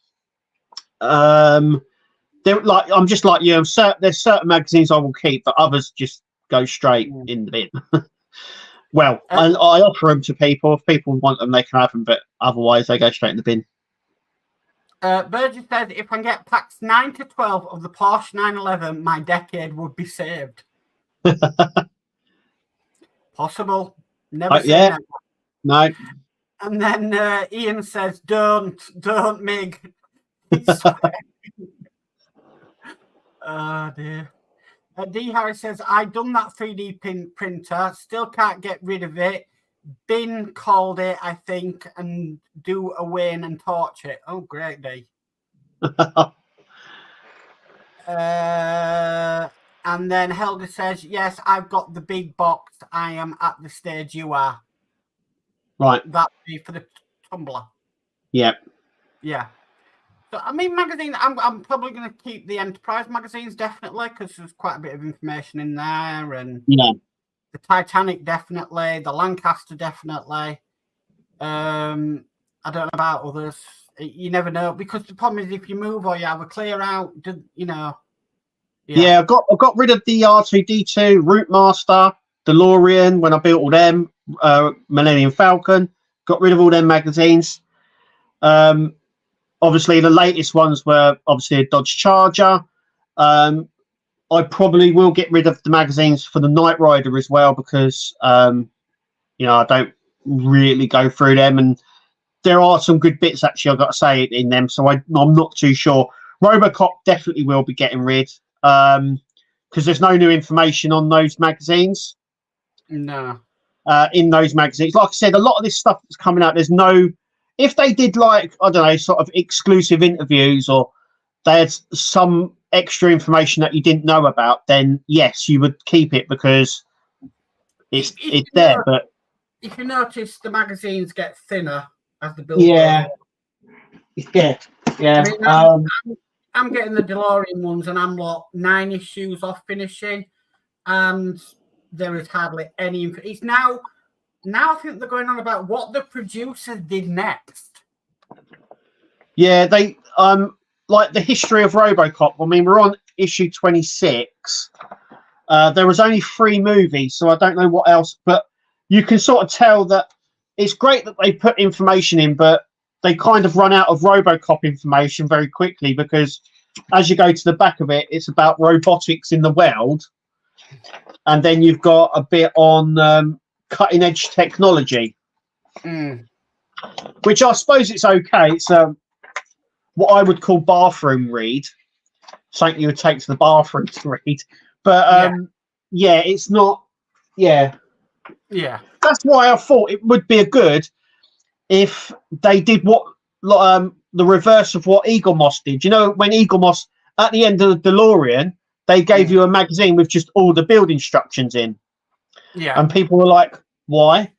Speaker 2: They're like, I'm just like you. There's certain magazines I will keep, but others just go straight in the bin. Well, I offer them to people. If people want them, they can have them, but otherwise they go straight in the bin.
Speaker 1: Burgess says, if I can get packs 9 to 12 of the Porsche 911, my decade would be saved. Possible. Never say never.
Speaker 2: No.
Speaker 1: And then Ian says, don't, Mig. Oh, dear. D. Harris says, I done that 3D printer, still can't get rid of it. Bin called it, I think, and do a win and torch it. Oh, great day. And then Helga says, yes, I've got the big box. I am at the stage you are.
Speaker 2: Right.
Speaker 1: That'd be for the tumbler.
Speaker 2: Yeah.
Speaker 1: Yeah. So, I mean, magazine, I'm probably going to keep the Enterprise magazines, definitely, because there's quite a bit of information in there. And the Titanic, definitely. The Lancaster, definitely. I don't know about others. You never know. Because the problem is, if you move or you have a clear out, you know.
Speaker 2: Yeah, I got rid of the R2-D2, Route Master, DeLorean, when I built all them, Millennium Falcon. Got rid of all them magazines. Obviously, the latest ones were obviously a Dodge Charger. I probably will get rid of the magazines for the Knight Rider as well because, I don't really go through them. And there are some good bits, actually, I've got to say, in them. So I'm not too sure. RoboCop definitely will be getting rid because there's no new information on those magazines.
Speaker 1: No.
Speaker 2: In those magazines. Like I said, a lot of this stuff that's coming out, there's no... If they did, like, I don't know, sort of exclusive interviews or they had some extra information that you didn't know about, then yes, you would keep it because it's there. But
Speaker 1: if you notice, the magazines get thinner as the build.
Speaker 2: Yeah.
Speaker 1: I mean, I'm getting the DeLorean ones, and I'm like 9 issues off finishing, and there is hardly any. It's now I think they're going on about what the producers did next.
Speaker 2: Yeah, they like the history of RoboCop. I mean, we're on issue 26. There was only 3 movies, so I don't know what else. But you can sort of tell that it's great that they put information in, but they kind of run out of RoboCop information very quickly because as you go to the back of it, it's about robotics in the world, and then you've got a bit on cutting edge technology, which I suppose it's okay. It's what I would call bathroom read, something you would take to the bathroom to read. But it's not. Yeah. That's why I thought it would be a good if they did what the reverse of what Eagle Moss did. You know, when Eagle Moss at the end of the DeLorean, they gave you a magazine with just all the build instructions in.
Speaker 1: Yeah.
Speaker 2: And people were like, "Why?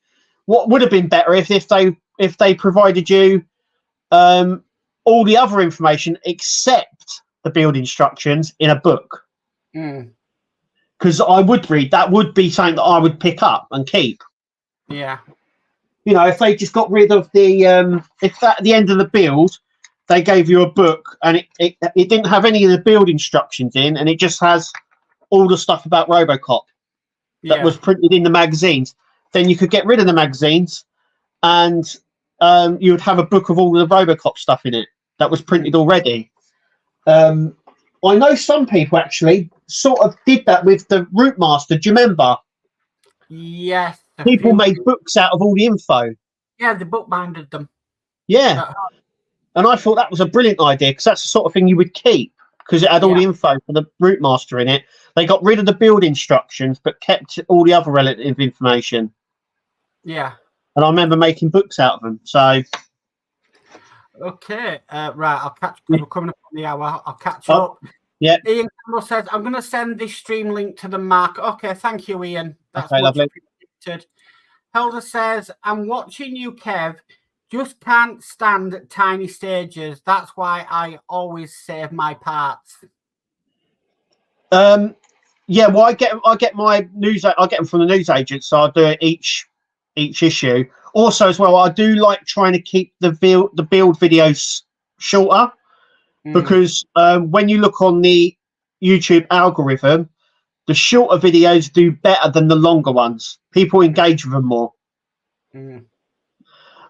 Speaker 2: What would have been better if they provided you all the other information except the build instructions in a book?" Because I would read that would be something that I would pick up and keep.
Speaker 1: Yeah.
Speaker 2: You know, if they just got rid of the if at the end of the build they gave you a book and it didn't have any of the build instructions in, and it just has all the stuff about RoboCop that was printed in the magazines, then you could get rid of the magazines and you would have a book of all the RoboCop stuff in it that was printed already. I know some people actually sort of did that with the Route Master. Do you remember?
Speaker 1: Yes.
Speaker 2: People made books out of all the info.
Speaker 1: Yeah, they bookbinded them.
Speaker 2: Yeah. And I thought that was a brilliant idea because that's the sort of thing you would keep because it had all the info for the Route Master in it. They got rid of the build instructions but kept all the other relative information.
Speaker 1: Yeah.
Speaker 2: And I remember making books out of them. So.
Speaker 1: Okay. Right. I'll catch. We're coming up on the hour. I'll catch up.
Speaker 2: Yeah.
Speaker 1: Ian Campbell says, I'm going to send this stream link to the Mark. Okay, thank you, Ian. That's
Speaker 2: okay, lovely.
Speaker 1: Appreciated. Helder says, I'm watching you, Kev. Just can't stand tiny stages. That's why I always save my parts.
Speaker 2: Yeah, well, I get my news. I get them from the news agent, so I do it each issue. Also, as well, I do like trying to keep the build videos shorter because when you look on the YouTube algorithm, the shorter videos do better than the longer ones. People engage with them more.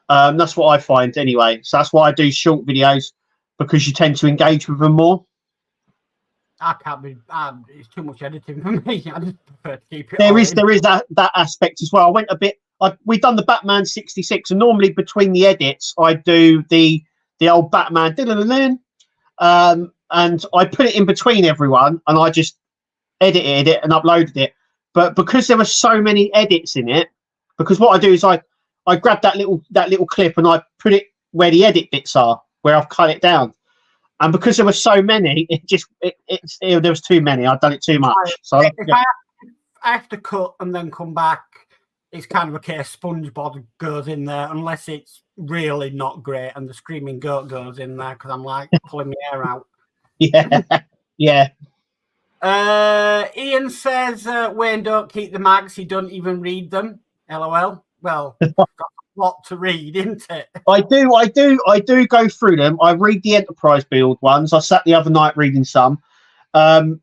Speaker 2: That's what I find anyway. So that's why I do short videos, because you tend to engage with them more.
Speaker 1: I can't be. It's too much editing for me. I just prefer to keep it.
Speaker 2: There is that aspect as well. I went a bit. We've done the Batman 66, and normally between the edits, I do the old Batman, and I put it in between everyone, and I just edited it and uploaded it. But because there were so many edits in it, because what I do is I grab that little clip and I put it where the edit bits are, where I've cut it down. And because there were so many, there was too many. I've done it too much. So
Speaker 1: if I have to cut and then come back, it's kind of a case SpongeBob goes in there, unless it's really not great and the screaming goat goes in there, because I'm like pulling my hair out.
Speaker 2: Yeah.
Speaker 1: Ian says, Wayne don't keep the mags. He don't even read them. LOL. Well, lot to read, isn't it? I do go through them. I read the enterprise build ones. I sat the other night reading some. But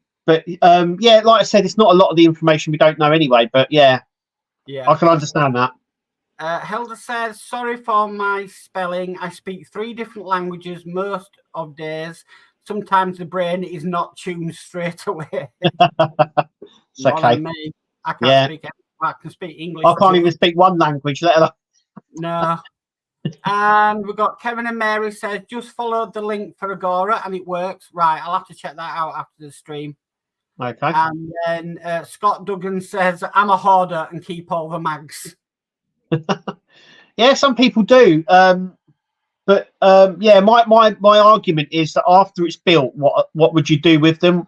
Speaker 1: yeah, like I said, it's not a lot of the information we don't know anyway. But yeah, I can understand that. Helder says, sorry for my spelling. I speak 3 different languages most of days. Sometimes the brain is not tuned straight away.
Speaker 2: It's okay.
Speaker 1: Me. I can't speak. I can speak English.
Speaker 2: I can't even speak one language, let alone.
Speaker 1: No. And we've got Kevin and Mary says, just followed the link for Agora and it works. Right, I'll have to check that out after the stream.
Speaker 2: Okay.
Speaker 1: And then Scott Duggan says, I'm a hoarder and keep all the mags.
Speaker 2: Yeah, some people do. But yeah, my argument is that after it's built, what would you do with them?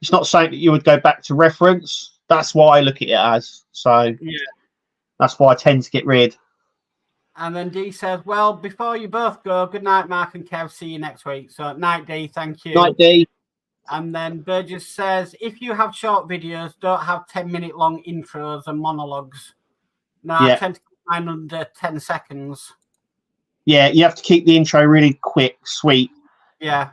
Speaker 2: It's not something that you would go back to reference. That's why I look at it as. So yeah, that's why I tend to get rid.
Speaker 1: And then D says, well, before you both go, good night, Mark and Kev. See you next week. So night, D. Thank you.
Speaker 2: Night, D.
Speaker 1: And then Burgess says, if you have short videos, don't have 10-minute long intros and monologues. No, I tend to keep mine under 10 seconds. Yeah,
Speaker 2: you have to keep the intro really quick, sweet.
Speaker 1: Yeah.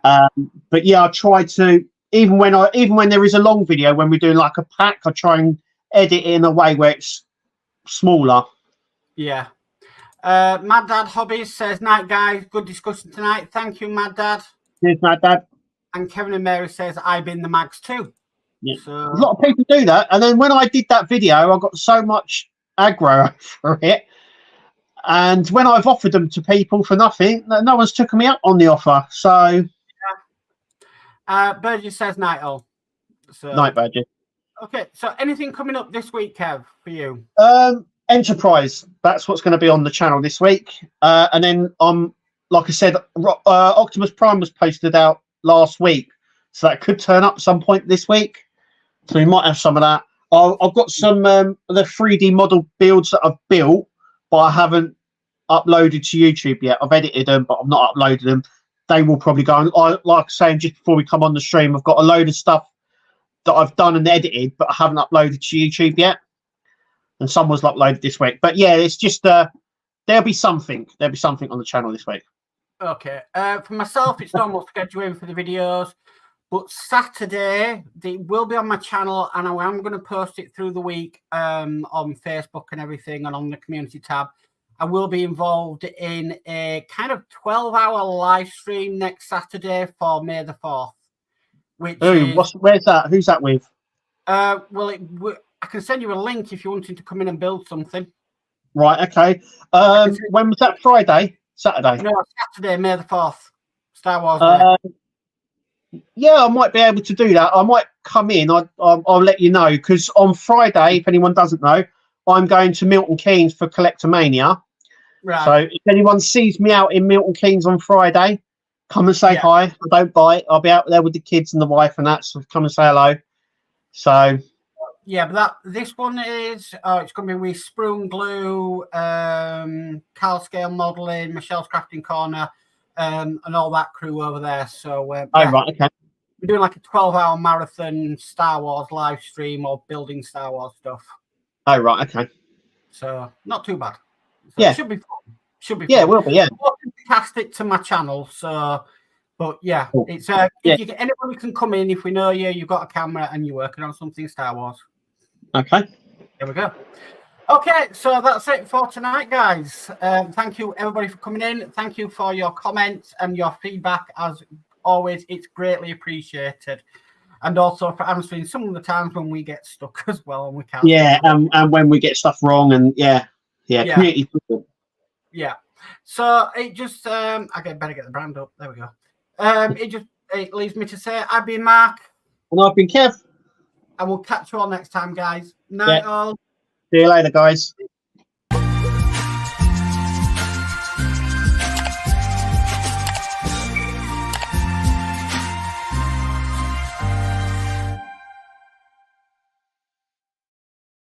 Speaker 2: But yeah, I try to, even when there is a long video, when we're doing like a pack, I try and edit it in a way where it's smaller.
Speaker 1: Yeah. Mad Dad Hobbies says, night guys, good discussion tonight. Thank you, Mad Dad.
Speaker 2: Cheers, Mad Dad.
Speaker 1: And Kevin and Mary says, I've been the mags too.
Speaker 2: Yeah. So a lot of people do that. And then when I did that video, I got so much aggro for it. And when I've offered them to people for nothing, no one's taken me up on the offer. So
Speaker 1: yeah. Burgess says night all. So,
Speaker 2: night, Burgess.
Speaker 1: Okay, so anything coming up this week, Kev, for you?
Speaker 2: Enterprise. That's what's going to be on the channel this week. And then like I said, Optimus Prime was posted out last week, so that could turn up some point this week. So we might have some of that. I've got some the 3D model builds that I've built, but I haven't uploaded to YouTube yet. I've edited them, but I've not uploaded them. They will probably go on. Like saying just before we come on the stream, I've got a load of stuff that I've done and edited, but I haven't uploaded to YouTube yet. And some was uploaded this week. But yeah, it's just there'll be something. There'll be something on the channel this week. Okay.
Speaker 1: For myself, it's normal scheduling for the videos. But Saturday, they will be on my channel, and I am going to post it through the week on Facebook and everything, and on the community tab. I will be involved in a kind of 12-hour live stream next Saturday for May the 4th.
Speaker 2: Where's that? Who's that with?
Speaker 1: Well, I can send you a link if you're wanting to come in and build something.
Speaker 2: Right, okay. When was that? Friday? Saturday?
Speaker 1: No, Saturday, May the 4th. Star Wars Day.
Speaker 2: Yeah, I might be able to do that. I might come in. I'll let you know, because on Friday, if anyone doesn't know, I'm going to Milton Keynes for Collectomania. Right. So if anyone sees me out in Milton Keynes on Friday, come and say hi. I don't bite. I'll be out there with the kids and the wife and that. So come and say hello. So.
Speaker 1: Yeah, but this one is it's going to be with Sprue and Glue, Carl Scale Modelling, Michelle's Crafting Corner, and all that crew over there. So
Speaker 2: right, okay.
Speaker 1: We're doing like a 12-hour marathon Star Wars live stream or building Star Wars stuff.
Speaker 2: Oh right, okay.
Speaker 1: So not too bad. So
Speaker 2: yeah,
Speaker 1: it should be fun. Should be.
Speaker 2: Yeah,
Speaker 1: fun.
Speaker 2: It will be. Yeah.
Speaker 1: I'll cast it to my channel. So, but yeah, it's if you get anybody can come in if we know you've got a camera and you're working on something Star Wars.
Speaker 2: Okay.
Speaker 1: There we go. Okay, so that's it for tonight, guys. Thank you, everybody, for coming in. Thank you for your comments and your feedback. As always, it's greatly appreciated. And also for answering some of the times when we get stuck as well and we can't.
Speaker 2: Yeah, and when we get stuff wrong and community people.
Speaker 1: Yeah. So it just I better get the brand up. There we go. It leaves me to say I've been Mark.
Speaker 2: And I've been Kev.
Speaker 1: And we'll catch you all next time, guys. Night all.
Speaker 2: See you later, guys.